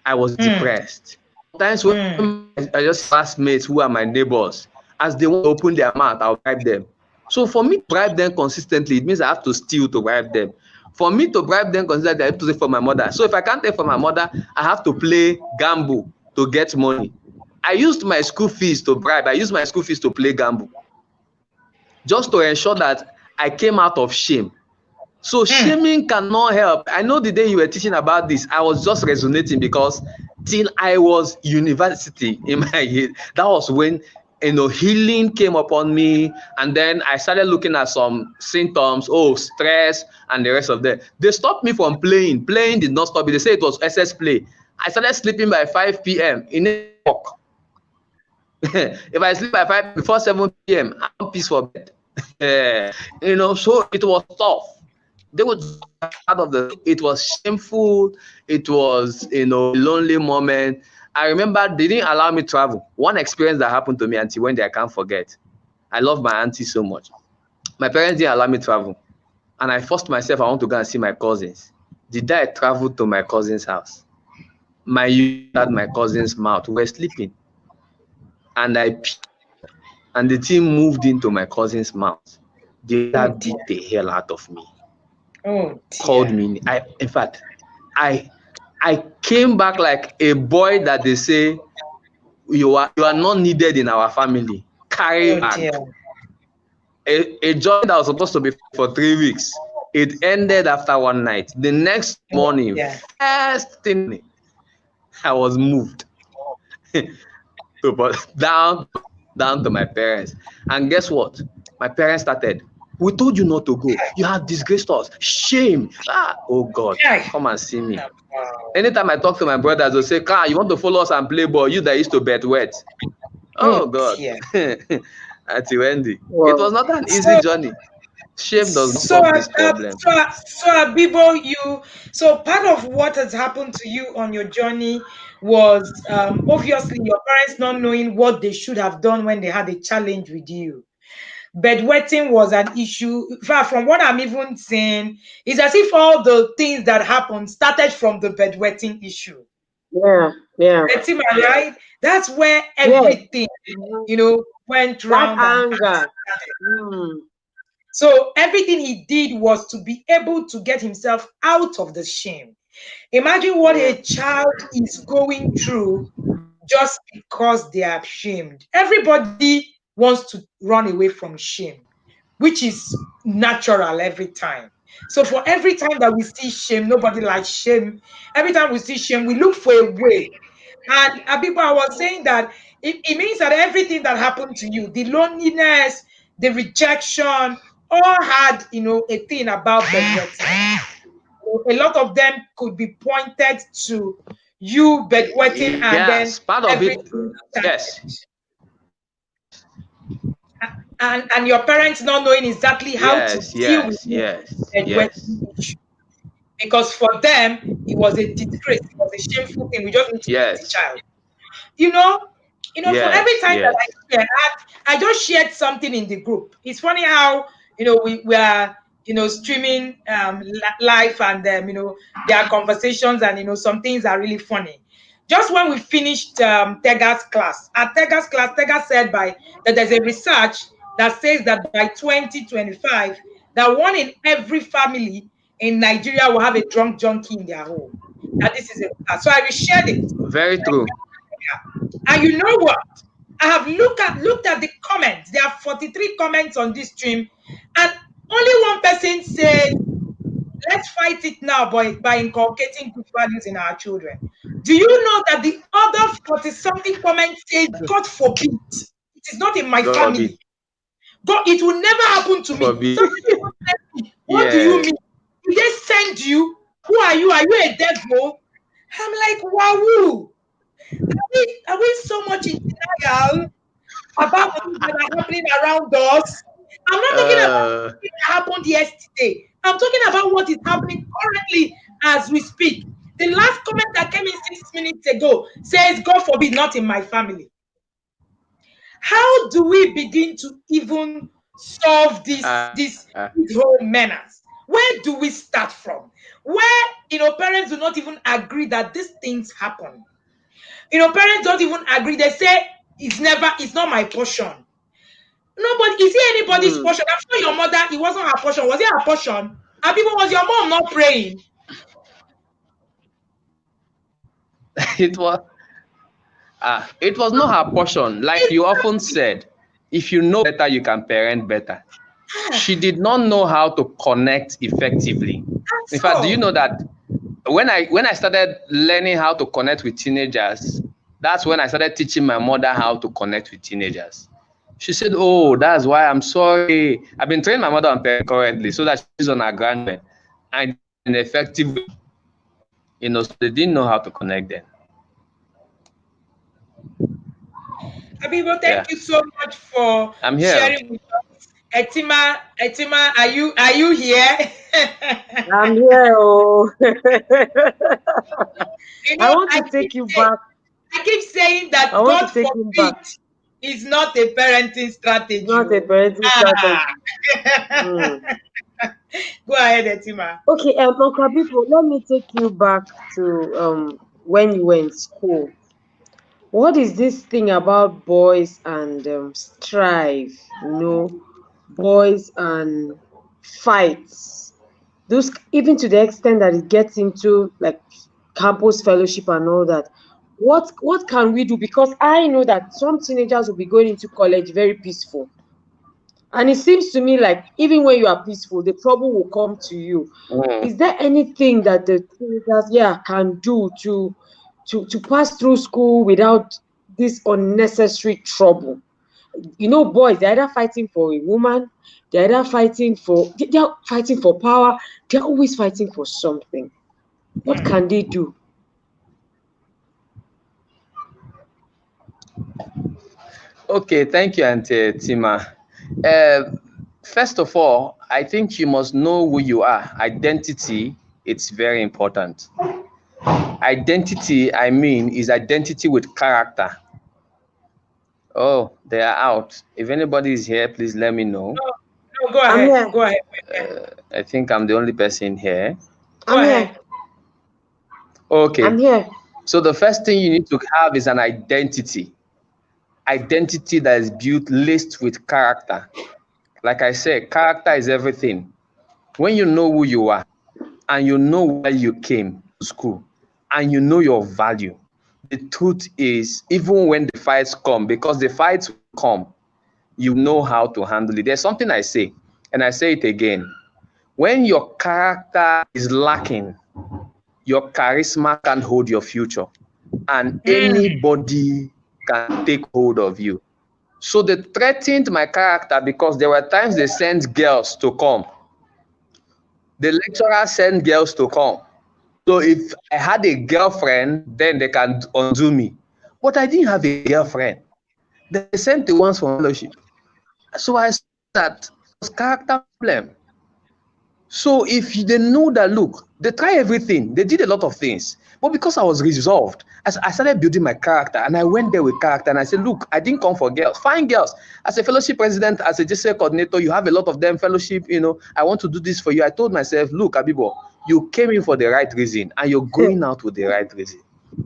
I was depressed. Sometimes when I just classmates who are my neighbors, as they want to open their mouth, I'll bribe them. So for me to bribe them consistently, it means I have to steal to bribe them. For me to bribe them consistently, I have to take for my mother. So if I can't take for my mother, I have to play gamble to get money. I used my school fees to bribe. I used my school fees to play gamble, just to ensure that I came out of shame. So shaming cannot help. I know the day you were teaching about this, I was just resonating because till I was university in my head, that was when healing came upon me, and then I started looking at some symptoms, stress and the rest of that. They stopped me from playing. Playing did not stop me. They say it was excess play. I started sleeping by 5 p.m. in a walk. If I sleep by 5 before 7 p.m., I'm peace for bed. So it was tough. They were part of it was shameful. It was, a lonely moment. I remember they didn't allow me to travel. One experience that happened to me until when I can't forget. I love my auntie so much. My parents didn't allow me to travel. And I forced myself, I want to go and see my cousins. The day I traveled to my cousin's house, my cousin's mouth. We were sleeping. And and the thing moved into my cousin's mouth. They beat the hell out of me. Called me. In fact, I came back like a boy that they say, you are not needed in our family. Carry back. A job that was supposed to be for 3 weeks. It ended after one night. The next morning, first thing, I was moved down to my parents. And guess what? My parents started, we told you not to go. You have disgraced us. Shame. Oh God, come and see me. Anytime I talk to my brothers, they'll say, you want to follow us and play ball? You that used to bet wet. Oh God. Auntie Wendy. Wow. It was not an easy journey. Shame doesn't solve this problem. So Abibo, so part of what has happened to you on your journey was obviously your parents not knowing what they should have done when they had a challenge with you. Bedwetting was an issue. From what I'm even saying, it's as if all the things that happened started from the bedwetting issue. Yeah. Am I right? That's where everything, went round. Anger. So everything he did was to be able to get himself out of the shame. Imagine what a child is going through just because they are ashamed. Everybody wants to run away from shame, which is natural every time. So for every time that we see shame, nobody likes shame. Every time we see shame, we look for a way. And Abiba, I was saying that it means that everything that happened to you, the loneliness, the rejection, all had, a thing about bedwetting. A lot of them could be pointed to you bedwetting, and then part of it. Yes. And your parents not knowing exactly how to deal with bedwetting. Because for them, it was a disgrace, it was a shameful thing. We just need to get the child. For every time that I share, I just shared something in the group. It's funny how we are streaming live, and there are conversations, and some things are really funny. Just when we finished Tega's class, at Tega's class, Tega said that there's a research that says that by 2025, that one in every family in Nigeria will have a drunk junkie in their home. That this is a so I reshared it. Very true. And you know what? I have looked at the comments. There are 43 comments on this stream, and only one person said, let's fight it now by inculcating good values in our children. Do you know that the other 40-something comments say, God forbid, it is not in my family. God, it will never happen to me. Somebody, what do you mean? Did they send you? Who are you? Are you a devil? I'm like, wow. Are we so much in denial about the things that are happening around us? I'm not talking about what happened yesterday. I'm talking about what is happening currently as we speak. The last comment that came in 6 minutes ago says, God forbid, not in my family. How do we begin to even solve this whole menace? Where do we start from? Where, parents do not even agree that these things happen. Parents don't even agree. They say, it's not my portion. Nobody, is it anybody's portion? I'm sure your mother, it wasn't her portion. Was it her portion? And people, was your mom not praying? It was not her portion. Like you often said, if you know better, you can parent better. She did not know how to connect effectively. In fact, do you know that when I started learning how to connect with teenagers, that's when I started teaching my mother how to connect with teenagers. She said, oh, that's why I'm sorry. I've been training my mother on parent currently so that she's on her grandparent. And in an effective way, so they didn't know how to connect them. Abibo, thank you so much for sharing with us. Etima, are you here? I'm here. Oh. I want to take you back. I keep saying that God forbid is not a parenting strategy. Not a parenting strategy. Go ahead, Etima. Okay, Uncle Abibo, let me take you back to when you were in school. What is this thing about boys and strife? Boys and fights. Those, even to the extent that it gets into like campus fellowship and all that. What can we do? Because I know that some teenagers will be going into college very peaceful. And it seems to me like even when you are peaceful, the trouble will come to you. Is there anything that the teenagers can do to pass through school without this unnecessary trouble? Boys, they're either fighting for a woman, they're fighting for power, they're always fighting for something. What can they do? Okay, thank you, Auntie Tima. First of all, I think you must know who you are. Identity, it's very important. Identity, is identity with character. Oh, they are out. If anybody is here, please let me know. No, go ahead. Go ahead. I think I'm the only person here. Go ahead. Okay. I'm here. So the first thing you need to have is an identity. Identity that is built laced with character. Like I said, character is everything. When you know who you are and you know where you came to school and you know your value, the truth is, even when the fights come, because the fights will come, you know how to handle it. There's something I say, and I say it again. When your character is lacking, your charisma can't hold your future, and anybody can take hold of you. So they threatened my character because there were times they sent girls to come. The lecturer sent girls to come. So if I had a girlfriend, then they can undo me. But I didn't have a girlfriend. They sent the ones for fellowship. So I saw that it was character problem. So if they know that, look, they try everything, they did a lot of things, but because I was resolved, I started building my character, and I went there with character, and I said, look, I didn't come for girls, find girls. As a fellowship president, as a JCA coordinator, you have a lot of them, fellowship, I want to do this for you. I told myself, look, Abibo, you came in for the right reason, and you're going out with the right reason.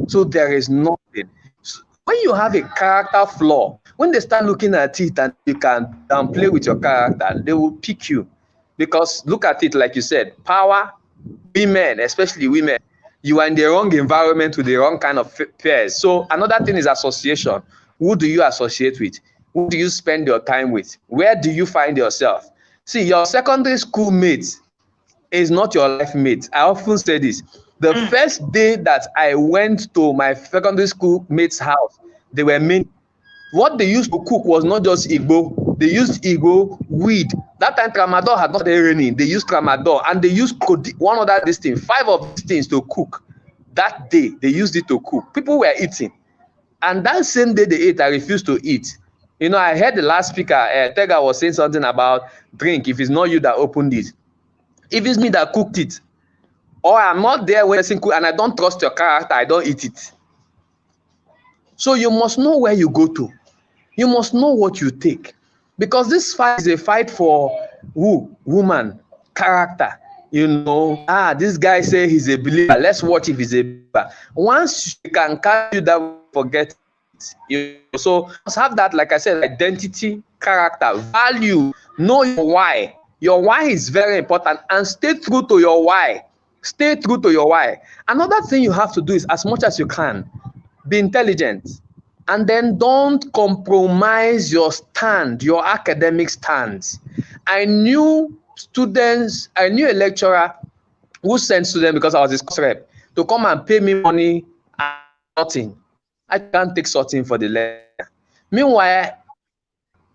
So there is nothing. When you have a character flaw, when they start looking at it and you can play with your character, they will pick you. Because look at it, like you said, power, women, especially women, you are in the wrong environment with the wrong kind of peers. So another thing is association. Who do you associate with? Who do you spend your time with? Where do you find yourself? See, your secondary school mate is not your life mate. I often say this. The first day that I went to my secondary school mate's house, they were many. What they used to cook was not just Igbo. They used Igbo weed. That time tramadol had not started raining. They used tramadol and they used one other this thing, 5 of these things to cook. That day they used it to cook. People were eating, and that same day they ate, I refused to eat. You know, I heard the last speaker, Tega, was saying something about drink. If it's not you that opened it, if it's me that cooked it, or I'm not there when person cook and I don't trust your character, I don't eat it. So you must know where you go to. You must know what you take, because this fight is a fight for woman character. You know, this guy say he's a believer. Let's watch if he's a believer. Once she can catch you, that forget it. You know, so must have that, like I said, identity, character, value. Know your why. Your why is very important, and stay true to your why. Stay true to your why. Another thing you have to do is, as much as you can, be intelligent. And then don't compromise your stand, your academic stands. I knew a lecturer who sent students, because I was his course rep, to come and pay me money and sorting. I can't take sorting for the lecture. Meanwhile,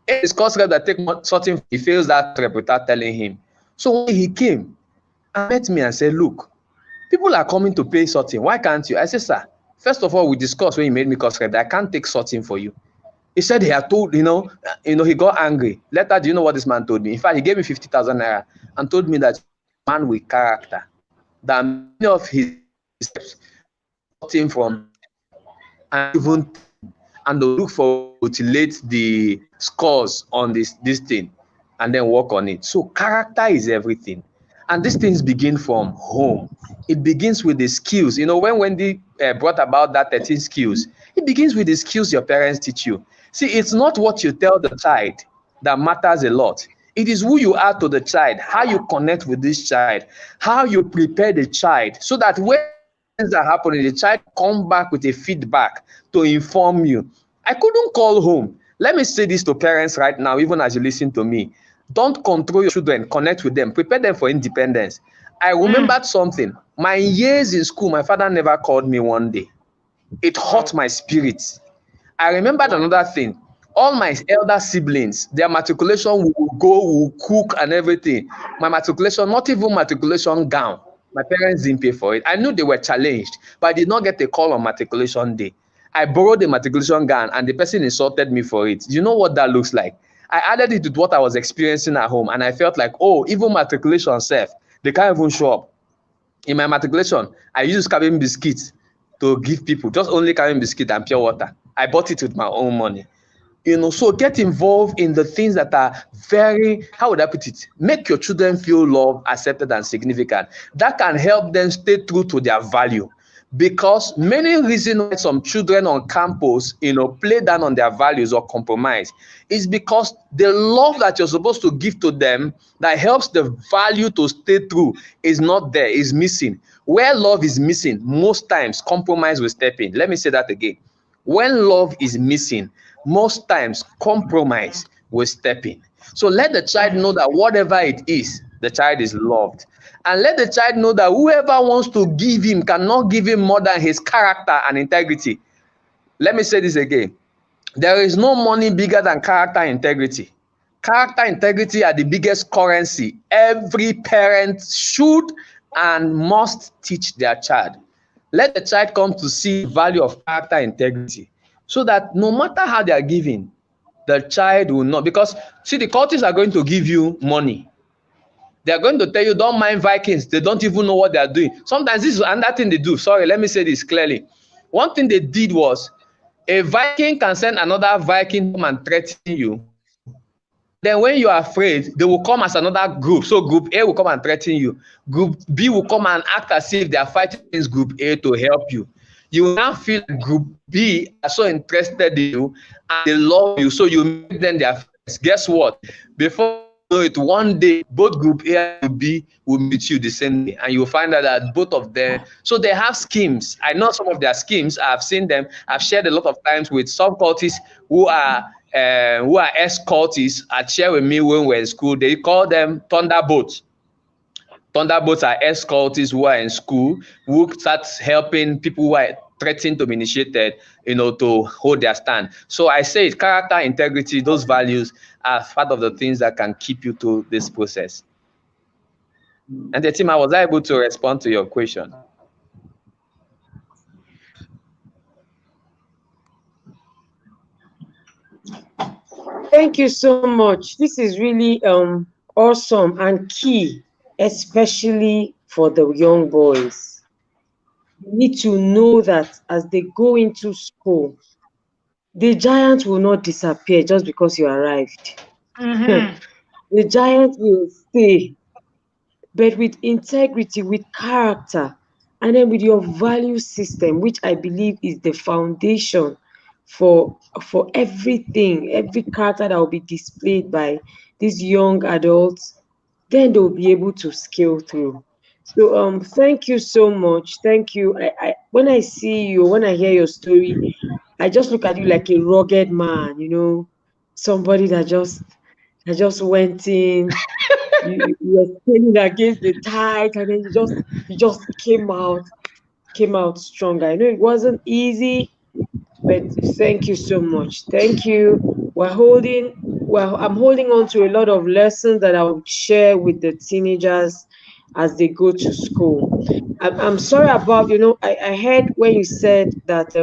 his course rep that take sorting, he fails that rep without telling him. So when he came and met me and said, look, people are coming to pay sorting. Why can't you? I said, sir, first of all, we discussed when you made me course rep that I can't take sorting for you. He said he had told, he got angry. Later, do you know what this man told me? In fact, he gave me 50,000 naira and told me that man with character, that many of his steps sorting from, and even and they'll look for mutilate the scores on this thing and then work on it. So character is everything. And these things begin from home. It begins with the skills. You know, when Wendy brought about that 13 skills, it begins with the skills your parents teach you. See, it's not what you tell the child that matters a lot. It is who you are to the child, how you connect with this child, how you prepare the child, so that when things are happening, the child come back with a feedback to inform you. I couldn't call home. Let me say this to parents right now, even as you listen to me. Don't control your children, connect with them, prepare them for independence. I remembered something. My years in school, my father never called me one day. It hurt my spirit. I remembered another thing. All my elder siblings, their matriculation will go, will cook and everything. My matriculation, not even matriculation gown. My parents didn't pay for it. I knew they were challenged, but I did not get a call on matriculation day. I borrowed the matriculation gown and the person insulted me for it. You know what that looks like? I added it with what I was experiencing at home, and I felt like, oh, even matriculation self, they can't even show up. In my matriculation, I used cabin biscuits to give people, just only cabin biscuit and pure water. I bought it with my own money. You know, so get involved in the things that are very, how would I put it? Make your children feel loved, accepted, and significant. That can help them stay true to their value. Because many reasons why some children on campus, play down on their values or compromise is because the love that you're supposed to give to them that helps the value to stay true is not there, is missing. Where love is missing, most times compromise will step in. Let me say that again. When love is missing, most times compromise will step in. So let the child know that whatever it is, the child is loved. And let the child know that whoever wants to give him cannot give him more than his character and integrity. Let me say this again. There is no money bigger than character integrity. Character integrity are the biggest currency every parent should and must teach their child. Let the child come to see the value of character integrity, so that no matter how they are giving, the child will not. Because, see, the cultists are going to give you money. They are going to tell you, don't mind Vikings. They don't even know what they are doing. Sometimes this is another thing they do. Sorry, let me say this clearly. One thing they did was, a Viking can send another Viking come and threaten you. Then when you are afraid, they will come as another group. So group A will come and threaten you. Group B will come and act as if they are fighting against group A to help you. You will now feel like group B are so interested in you and they love you, so you make them their friends. Guess what? Before you know it, one day both group A and group B will meet you the same day, and you'll find out that both of them. So they have schemes. I know some of their schemes. I've seen them. I've shared a lot of times with some cultists who are ex-cultists. Had shared with me when we were in school. They call them thunderbolts. Thunderbolts are ex-cultists who are in school, who start helping people who are threatened to be initiated, to hold their stand. So I say character, integrity, those values are part of the things that can keep you to this process. And the team, I was able to respond to your question. Thank you so much. This is really awesome and key, especially for the young boys. You need to know that as they go into school, the giant will not disappear just because you arrived. Mm-hmm. The giant will stay, but with integrity, with character, and then with your value system, which I believe is the foundation for everything, every character that will be displayed by these young adults, then they'll be able to scale through. So thank you so much. Thank you. I when I see you, when I hear your story, I just look at you like a rugged man, somebody that just went in. You were standing against the tide, and then you just came out stronger. I know it wasn't easy, but thank you so much. Thank you. I'm holding on to a lot of lessons that I will share with the teenagers as they go to school. I'm sorry about, I heard when you said that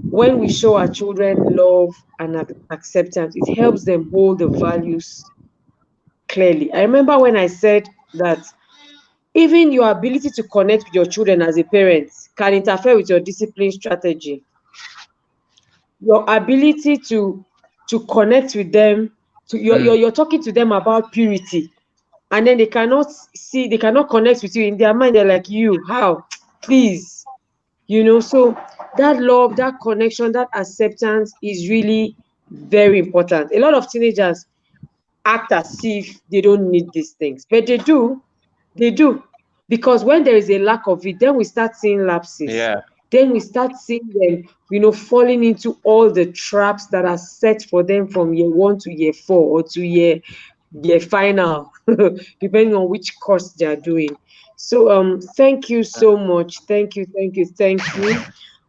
when we show our children love and acceptance, it helps them hold the values clearly. I remember when I said that even your ability to connect with your children as a parent can interfere with your discipline strategy. Your ability to connect with them, you're talking to them about purity, and then they cannot connect with you. In their mind, they're like, you how? Please. So that love, that connection, that acceptance is really very important. A lot of teenagers act as if they don't need these things, but they do, because when there is a lack of it, then we start seeing lapses. Yeah, Then we start seeing them, falling into all the traps that are set for them from year 1 to year 4, or to year final, depending on which course they are doing. So thank you so much. Thank you, thank you, thank you.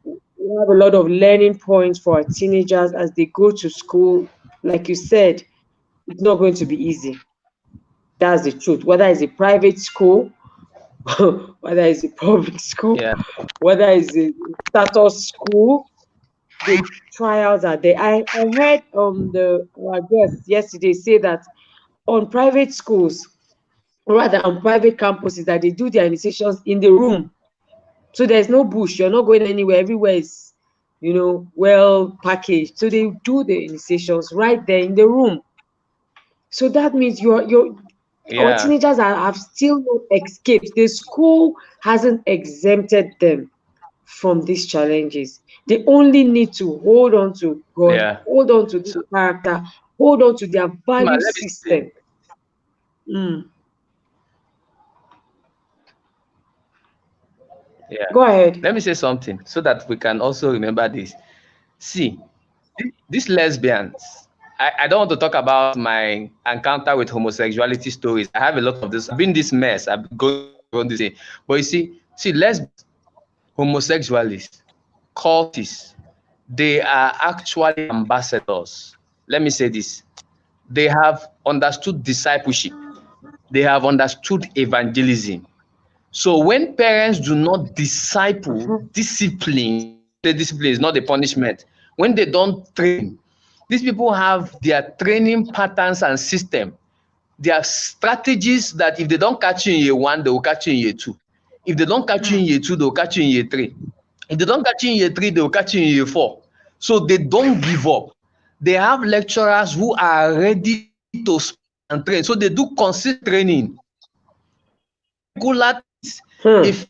We have a lot of learning points for our teenagers as they go to school. Like you said, it's not going to be easy. That's the truth. Whether it's a private school, whether it's a public school, yeah, whether it's a status school, the trials are there. I heard our guest yesterday say that on private schools, or rather on private campuses, that they do their initiations in the room. So there's no bush. You're not going anywhere. Everywhere is, well packaged. So they do the initiations right there in the room. So that means our yeah, teenagers have still not escaped. The school hasn't exempted them from these challenges. They only need to hold on to God, yeah. hold on to this So, character, hold on to their value let me say, system. Mm. yeah, Go ahead. let me say something so that we can also remember this. See, these lesbians, I don't want to talk about my encounter with homosexuality stories. I have a lot of this. I've been this mess. I've been going on this thing. But you see, lesbians, homosexualists, cultists, they are actually ambassadors. Let me say this. They have understood discipleship. They have understood evangelism. So when parents do not disciple, Mhm. discipline, the discipline is not a punishment. When they don't train, these people have their training patterns and system. Their strategies that if they don't catch you in year 1, they will catch you in year 2. If they don't catch you in year 2, they will catch you in year 3. If they don't catch you in year 3, they will catch you in year 4. So they don't give up. They have lecturers who are ready to and train. So they do consistent training. Regular, Hmm. if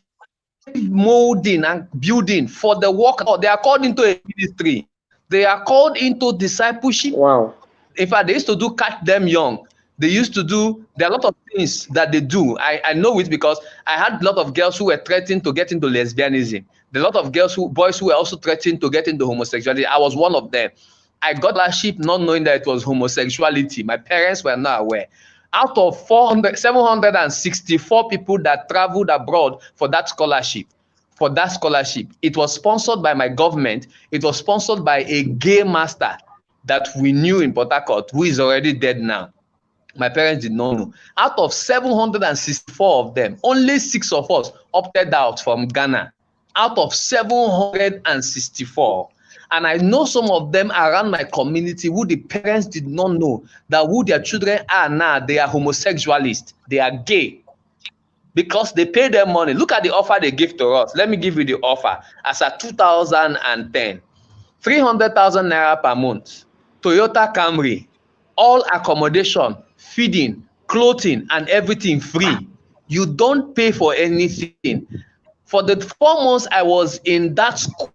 molding and building for the work. They are called into a ministry. They are called into discipleship. Wow. In fact, they used to do catch them young. They used to do, there are a lot of things that they do. I know it because I had a lot of girls who were threatened to get into lesbianism. There are a lot of boys who were also threatened to get into homosexuality. I was one of them. I got scholarship not knowing that it was homosexuality. My parents were not aware. Out of 764 people that traveled abroad for that scholarship, it was sponsored by my government. It was sponsored by a gay master that we knew in Port Harcourt, who is already dead now. My parents did not know. Out of 764 of them, only 6 of us opted out from Ghana. Out of 764. And I know some of them around my community who the parents did not know that who their children are now, they are homosexualists. They are gay. Because they pay them money. Look at the offer they give to us. Let me give you the offer. As at 2010, 300,000 naira per month. Toyota Camry, all accommodation, feeding, clothing, and everything free. You don't pay for anything. For the 4 months I was in that school,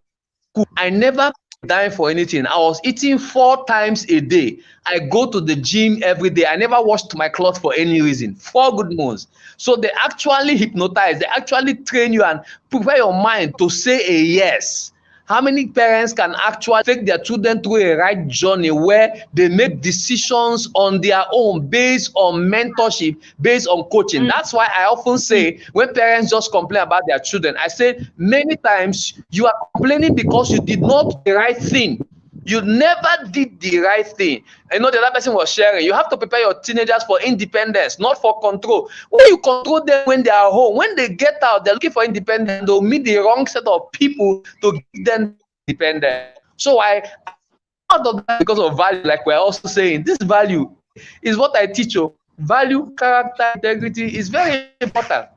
I never dime for anything. I was eating 4 times a day. I go to the gym every day. I never washed my clothes for any reason. 4 good months. So they actually hypnotize. They actually train you and prepare your mind to say a yes. How many parents can actually take their children through a right journey where they make decisions on their own based on mentorship, based on coaching? That's why I often say when parents just complain about their children, I say many times you are complaining because you did not do the right thing. You never did the right thing. I know the other person was sharing. You have to prepare your teenagers for independence, not for control. When you control them when they are home, when they get out, they're looking for independence. They'll meet the wrong set of people to give them independence. So I out of that because of value, like we're also saying, this value is what I teach you. Value, character, integrity is very important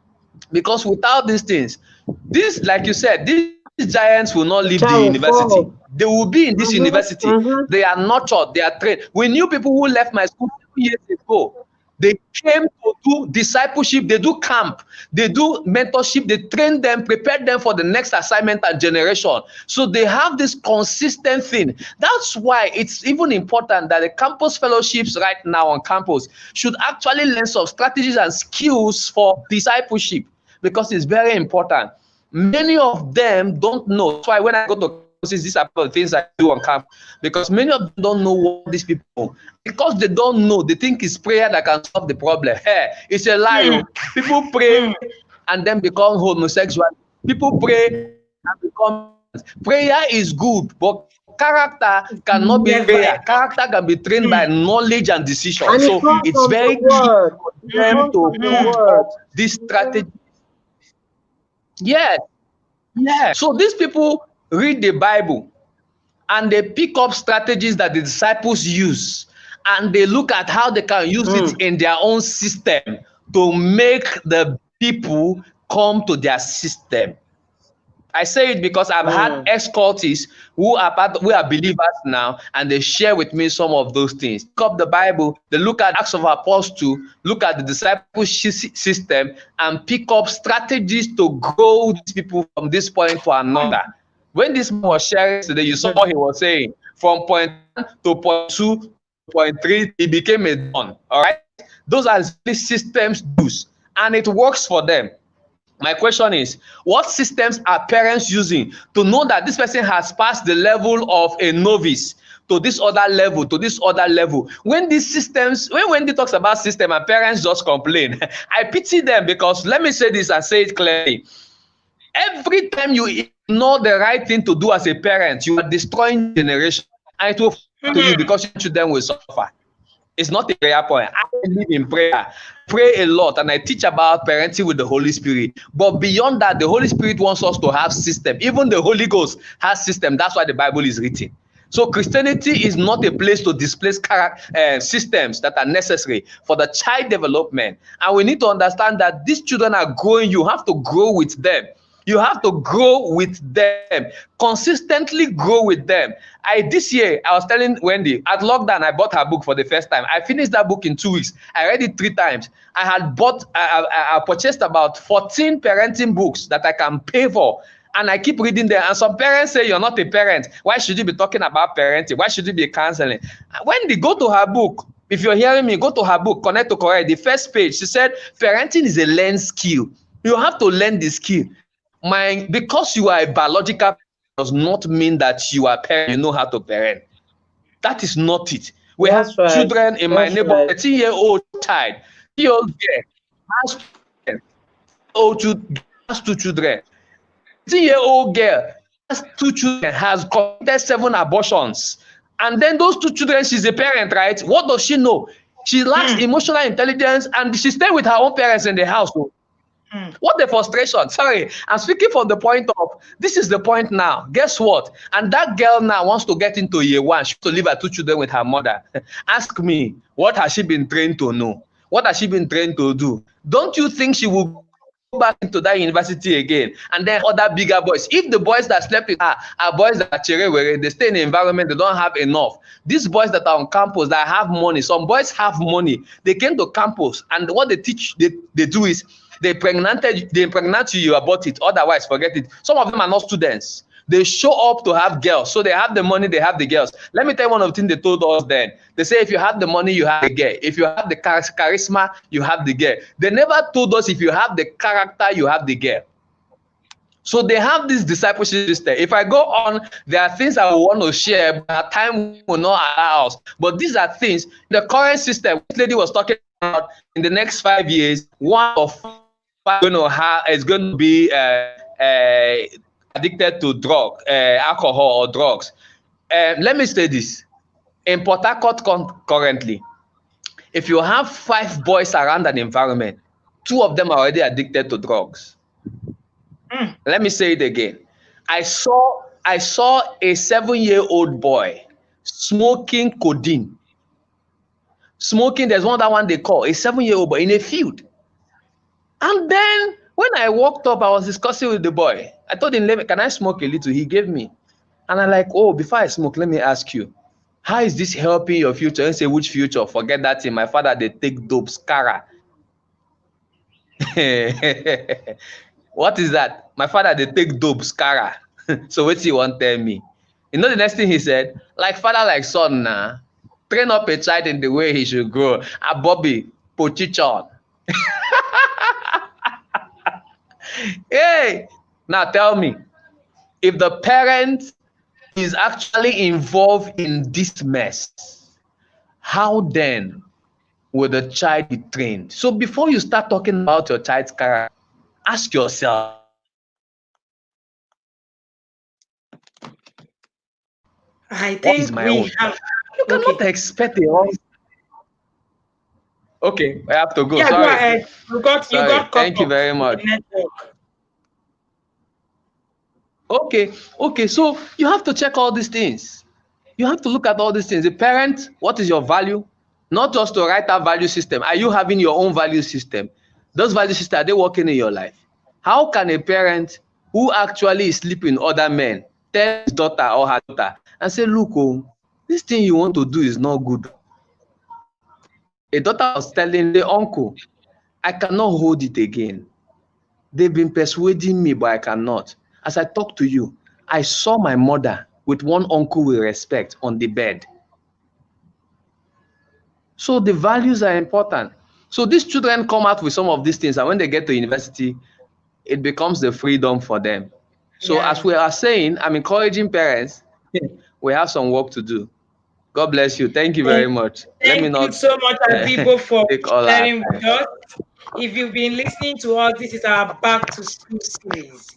because without these things, this, like you said, these giants will not leave the university. They will be in this university. They are nurtured, they are trained. We knew people who left my school 2 years ago. They came to do discipleship, they do camp, they do mentorship, they train them, prepare them for the next assignment and generation. So they have this consistent thing. That's why it's even important that the campus fellowships right now on campus should actually learn some strategies and skills for discipleship because it's very important. Many of them don't know. That's why when I go to these are the things I do on camp because many of them don't know what these people know. Because they don't know, they think it's prayer that can solve the problem. Hey, it's a lie. People pray and then become homosexual. People pray and become. Prayer is good, but character cannot be prayer. Character can be trained by knowledge and decision. And so it's very key for them to put this strategy. Yes. Yeah. So these people read the Bible and they pick up strategies that the disciples use and they look at how they can use it in their own system to make the people come to their system. I say it because I've had ex-cultists who are believers now, and they share with me some of those things. Pick up the Bible, they look at Acts of Apostles, look at the discipleship system, and pick up strategies to grow these people from this point to another. When this man was sharing today, you saw what he was saying. From point 1 to point 2 to point 3, he became a don. All right? Those are the systems used, and it works for them. My question is, what systems are parents using to know that this person has passed the level of a novice to this other level, to this other level? When these systems, when Wendy talks about system and parents just complain, I pity them because let me say this and say it clearly. Every time you ignore the right thing to do as a parent, you are destroying generation, and it will fall to you because your children will suffer. It's not a prayer point. I believe in prayer. Pray a lot, and I teach about parenting with the Holy Spirit. But beyond that, the Holy Spirit wants us to have system. Even the Holy Ghost has system. That's why the Bible is written. So Christianity is not a place to displace systems that are necessary for the child development. And we need to understand that these children are growing. You have to grow with them. You have to grow with them, consistently grow with them. This year, I was telling Wendy, at lockdown, I bought her book for the first time. I finished that book in 2 weeks. I read it 3 times. I purchased about 14 parenting books that I can pay for. And I keep reading them. And some parents say, you're not a parent. Why should you be talking about parenting? Why should you be counseling? Wendy, go to her book. If you're hearing me, go to her book, Connect to Correct. The first page, she said, parenting is a learned skill. You have to learn the skill. Because you are a biological parent does not mean that you are a parent, you know how to parent. That is not it. We have children in my neighborhood, a 10-year-old child, 10-year-old girl has 2 children. 10-year-old girl has 2 children, has committed 7 abortions. And then those 2 children, she's a parent, right? What does she know? She lacks emotional intelligence, and she's staying with her own parents in the house. What the frustration. Sorry, I'm speaking from the point of, this is the point now. Guess what? And that girl now wants to get into year 1. She wants to leave her 2 children with her mother. Ask me, what has she been trained to know? What has she been trained to do? Don't you think she will go back into that university again? And then other bigger boys. If the boys that slept with her are boys that are cherewere, they stay in the environment, they don't have enough. These boys that are on campus that have money, some boys have money. They came to campus, and what they teach, they do is, they impregnate you about it. Otherwise, forget it. Some of them are not students. They show up to have girls. So they have the money, they have the girls. Let me tell you one of the things they told us then. They say, if you have the money, you have the girl. If you have the charisma, you have the girl. They never told us if you have the character, you have the girl. So they have this discipleship system. If I go on, there are things I will want to share, but time will not allow us. But these are things, the current system, this lady was talking about, in the next 5 years, 1 of 5 is going to be addicted to alcohol or drugs. Let me say this. In Port Harcourt currently, if you have 5 boys around an environment, 2 of them are already addicted to drugs. Let me say it again. I saw a 7-year-old boy smoking codeine. Smoking, there's one they call a 7-year-old boy in a field. And then when I walked up, I was discussing with the boy. I told him, can I smoke a little? He gave me. And I'm like, oh, before I smoke, let me ask you, how is this helping your future? And say, which future? Forget that thing. My father, they take dope, Scara. What is that? My father, they take dope, Scara. So what he want to tell me? You know the next thing he said? Like father, like son, nah. Train up a child in the way he should grow. A Bobby, pochichon. Hey, now tell me, if the parent is actually involved in this mess, how then will the child be trained? So before you start talking about your child's character, ask yourself, I what think is my we own? have. You cannot expect a wrong. Okay, I have to go. Yeah, Sorry. go ahead. You got cut Thank you off very with much. the network. Okay. So you have to check all these things. You have to look at all these things. The parent, what is your value? Not just to write that value system. Are you having your own value system? Those value systems, are they working in your life? How can a parent who actually is sleeping with other men tell his daughter or her daughter and say, look, oh, this thing you want to do is not good? A daughter was telling the uncle, I cannot hold it again. They've been persuading me, but I cannot. As I talk to you, I saw my mother with one uncle with respect on the bed. So the values are important. So these children come out with some of these things, and when they get to university, it becomes the freedom for them. So as we are saying, I'm encouraging parents, we have some work to do. God bless you. Thank you very much. Thank you so much, Abibo, for sharing with us. If you've been listening to us, this is our Back to School series.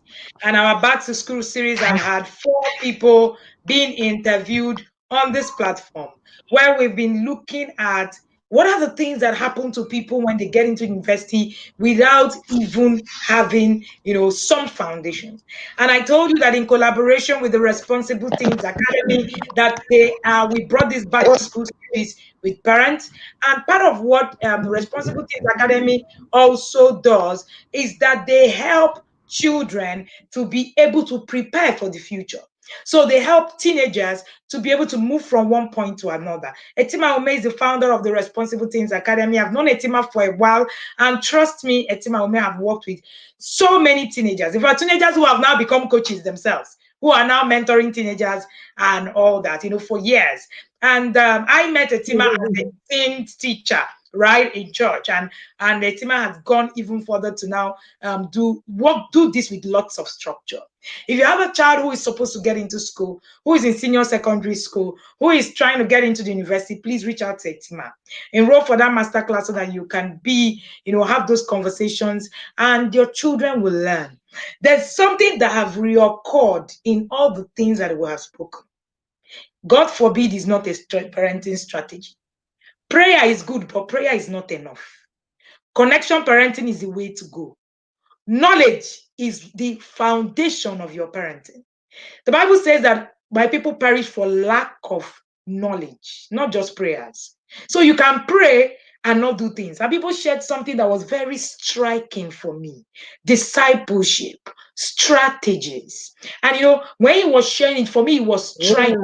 And our Back to School series have had 4 people being interviewed on this platform, where we've been looking at what are the things that happen to people when they get into university without even having, some foundations. And I told you that in collaboration with the Responsible Teens Academy, that we brought this Back to School series with parents. And part of what the Responsible Teens Academy also does is that they help children to be able to prepare for the future. So they help teenagers to be able to move from one point to another. Etima Ume is the founder of the Responsible Teens Academy. I've known Etima for a while, and trust me, Etima Ume have worked with so many teenagers. In fact, teenagers who have now become coaches themselves, who are now mentoring teenagers and all that, for years. And I met Etima as a teen teacher, right, in church, and Etima has gone even further to now do this with lots of structure. If you have a child who is supposed to get into school, who is in senior secondary school, who is trying to get into the university, please reach out to Etima. Enroll for that masterclass so that you can have those conversations and your children will learn. There's something that have reoccurred in all the things that we have spoken. God forbid is not a parenting strategy. Prayer is good, but prayer is not enough. Connection parenting is the way to go. Knowledge is the foundation of your parenting. The Bible says that my people perish for lack of knowledge, not just prayers. So you can pray and not do things. And people shared something that was very striking for me: discipleship, strategies. And when he was sharing it for me, it was striking.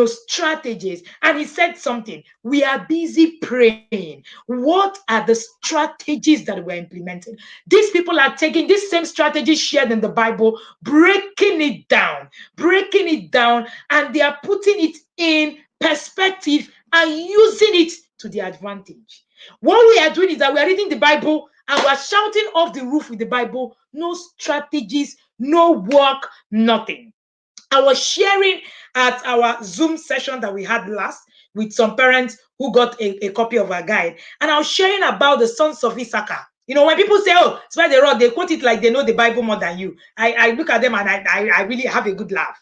Strategies. And he said something: we are busy praying. What are the strategies that we're implementing? These people are taking this same strategy shared in the Bible, breaking it down, and they are putting it in perspective and using it to their advantage. What we are doing is that we are reading the Bible and we are shouting off the roof with the Bible. No strategies, no work, nothing. I was sharing at our Zoom session that we had last with some parents who got a copy of our guide. And I was sharing about the sons of Issachar. When people say, oh, spread the rod, they quote it like they know the Bible more than you. I look at them and I really have a good laugh.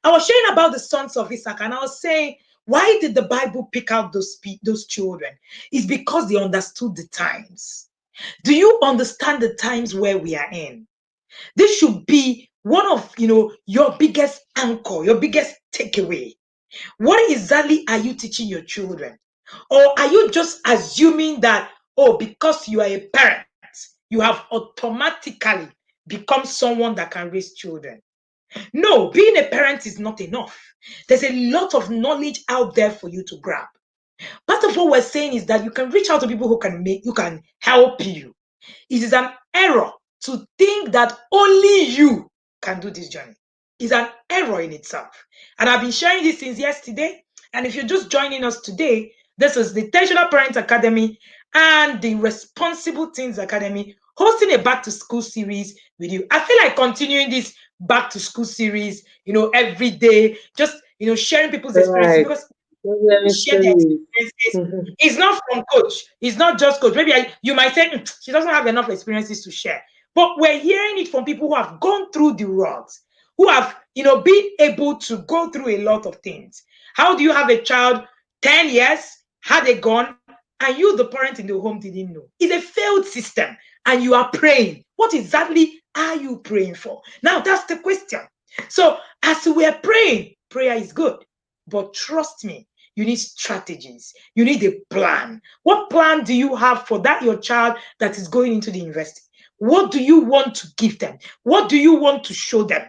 I was sharing about the sons of Issachar, and I was saying, why did the Bible pick out those children? It's because they understood the times. Do you understand the times where we are in? This should be one of your biggest anchor, your biggest takeaway. What exactly are you teaching your children? Or are you just assuming that, because you are a parent, you have automatically become someone that can raise children? No, being a parent is not enough. There's a lot of knowledge out there for you to grab. Part of what we're saying is that you can reach out to people who can help you. It is an error to think that only you can do this journey. It's an error in itself. And I've been sharing this since yesterday. And if you're just joining us today, this is the Intentional Parent Academy and the Responsible Teens Academy hosting a back to school series with you. I feel like continuing this back to school series, every day, just, sharing people's experiences, because share their experiences. It's not from coach. It's not just coach. Maybe you might say she doesn't have enough experiences to share. But we're hearing it from people who have gone through the roads, who have, been able to go through a lot of things. How do you have a child 10 years, had a gun, and you, the parent in the home, didn't know? It's a failed system, and you are praying. What exactly are you praying for? Now, that's the question. So, as we're praying, prayer is good. But trust me, you need strategies. You need a plan. What plan do you have for that your child that is going into the university? What do you want to give them? What do you want to show them?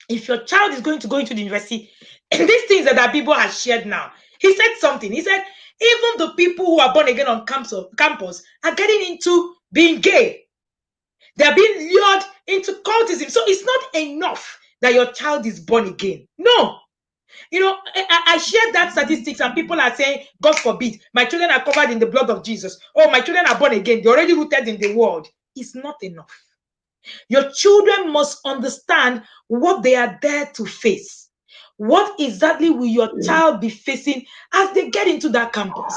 If your child is going to go into the university, these things that people have shared now, he said something. He said, even the people who are born again on campus are getting into being gay. They're being lured into cultism. So it's not enough that your child is born again. No. I shared that statistics and people are saying, God forbid, my children are covered in the blood of Jesus. Oh, my children are born again. They're already rooted in the world. It's not enough. Your children must understand what they are there to face. What exactly will your child be facing as they get into that campus?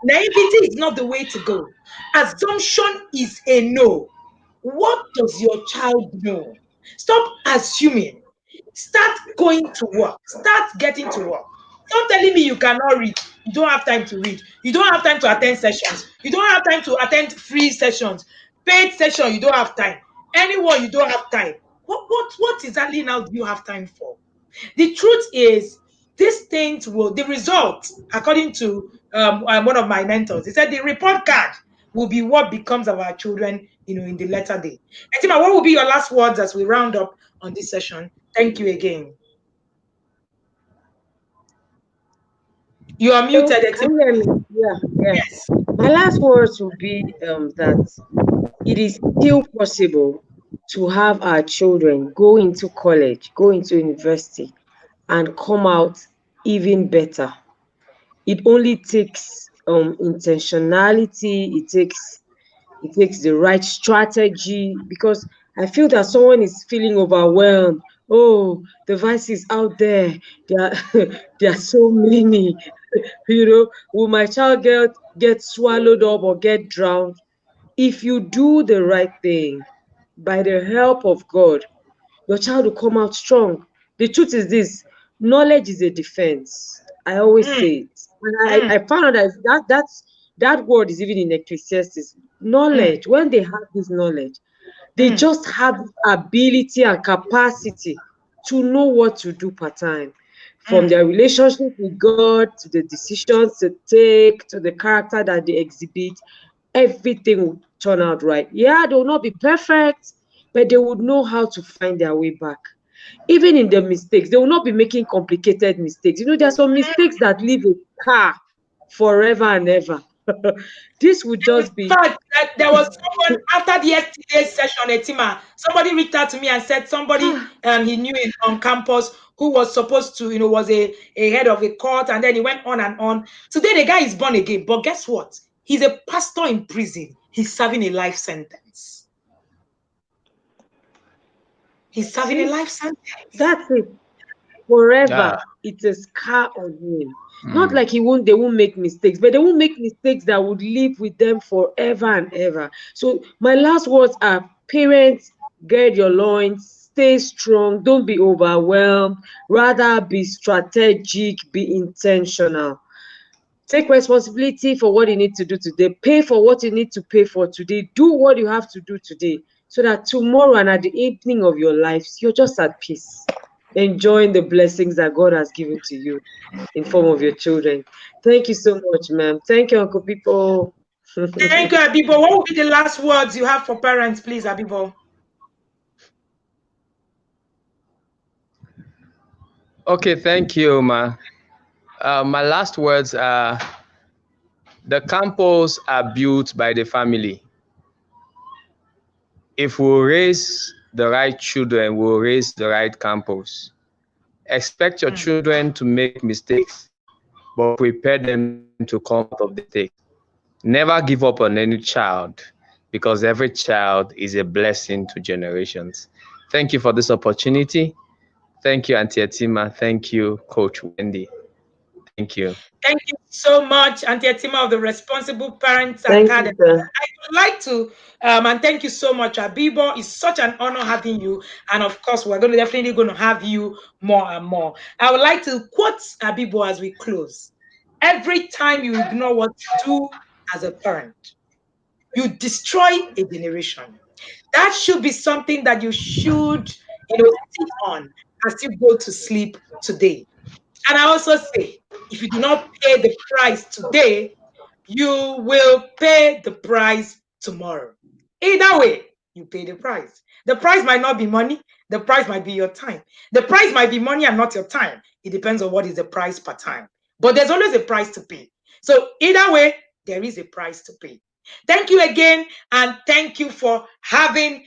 Naivety is not the way to go. Assumption is a no. What does your child know? Stop assuming. Start going to work. Start getting to work. Don't telling me you cannot read. You don't have time to read. You don't have time to attend sessions. You don't have time to attend free sessions. Paid session, you don't have time. Anyone, you don't have time. What exactly now do you have time for? The truth is, these things the result, according to one of my mentors, he said the report card will be what becomes of our children in the latter day. Etima, what will be your last words as we round up on this session? Thank you again. You are So, muted, can Etima. you hear me? Yeah. Yes. My last words will be that it is still possible to have our children go into college, go into university, and come out even better. It only takes intentionality. It takes the right strategy, because I feel that someone is feeling overwhelmed. Oh, the vices out there, there are, there are so many. Will my child get swallowed up or get drowned? If you do the right thing, by the help of God, your child will come out strong. The truth is this: knowledge is a defense. I always Mm, say it. And mm, I found out that word is even in Ecclesiastes. mm, Knowledge, when they have this knowledge, they mm, just have the ability and capacity to know what to do part time. From mm. their relationship with God to the decisions to take to the character that they exhibit, everything will turn out right. Yeah, they will not be perfect, but they would know how to find their way back. Even in the mistakes, they will not be making complicated mistakes. There are some mistakes that leave a scar forever and ever. This would In just be fact, there was someone after the yesterday's session, Etima, somebody reached out to me and said somebody he knew on campus who was supposed to, was a head of a court, and then he went on and on. Today, the guy is born again, but guess what? He's a pastor in prison. He's serving a life sentence. He's serving a see, life sentence. that's it. Yeah. Forever, it's a scar on him. Not Mm. like they won't make mistakes, but they won't make mistakes that would live with them forever and ever. So my last words are: parents, gird your loins, stay strong, don't be overwhelmed, rather be strategic, be intentional. Take responsibility for what you need to do today. Pay for what you need to pay for today. Do what you have to do today, so that tomorrow and at the evening of your lives, you're just at peace, enjoying the blessings that God has given to you in form of your children. Thank you so much, ma'am. Thank you, Uncle People. Thank you, Abibo. What would be the last words you have for parents, please, Abibo? Okay, thank you, Ma. My last words are: the campus are built by the family. If we raise the right children, we'll raise the right campus. Expect your children to make mistakes, but prepare them to come out of the mistakes. Never give up on any child, because every child is a blessing to generations. Thank you for this opportunity. Thank you, Auntie Etima. Thank you, Coach Wendy. Thank you. Thank you so much, Auntie Etima of the Responsible Parents Thank you, Academy. sir. I would like to, and thank you so much, Abibo. It's such an honor having you. And of course, we're definitely going to have you more and more. I would like to quote Abibo as we close. Every time you ignore what you do as a parent, you destroy a generation. That should be something that you should, sit on as you go to sleep today. And I also say, if you do not pay the price today, you will pay the price tomorrow. Either way, you pay the price. The price might not be money, the price might be your time. The price might be money and not your time. It depends on what is the price per time. But there's always a price to pay. So either way, there is a price to pay. Thank you again, and thank you for having,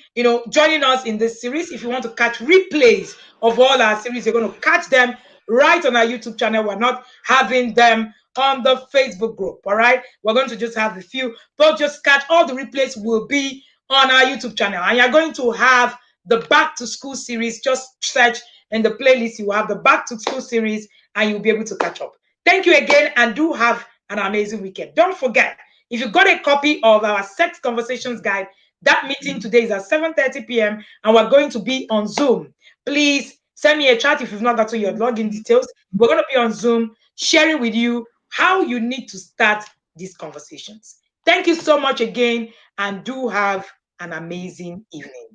joining us in this series. If you want to catch replays of all our series, you're going to catch them right on our YouTube channel. We're not having them on the Facebook group. All right, we're going to just have a few, but just catch all the replays will be on our YouTube channel, and you're going to have the Back to School series. Just search in the playlist, you will have the Back to School series, and you'll be able to catch up. Thank you again, and do have an amazing weekend. Don't forget, if you got a copy of our Sex Conversations Guide, that meeting today is at 7:30 p.m. and we're going to be on Zoom. Please send me a chat if you've not gotten your login details. We're going to be on Zoom sharing with you how you need to start these conversations. Thank you so much again, and do have an amazing evening.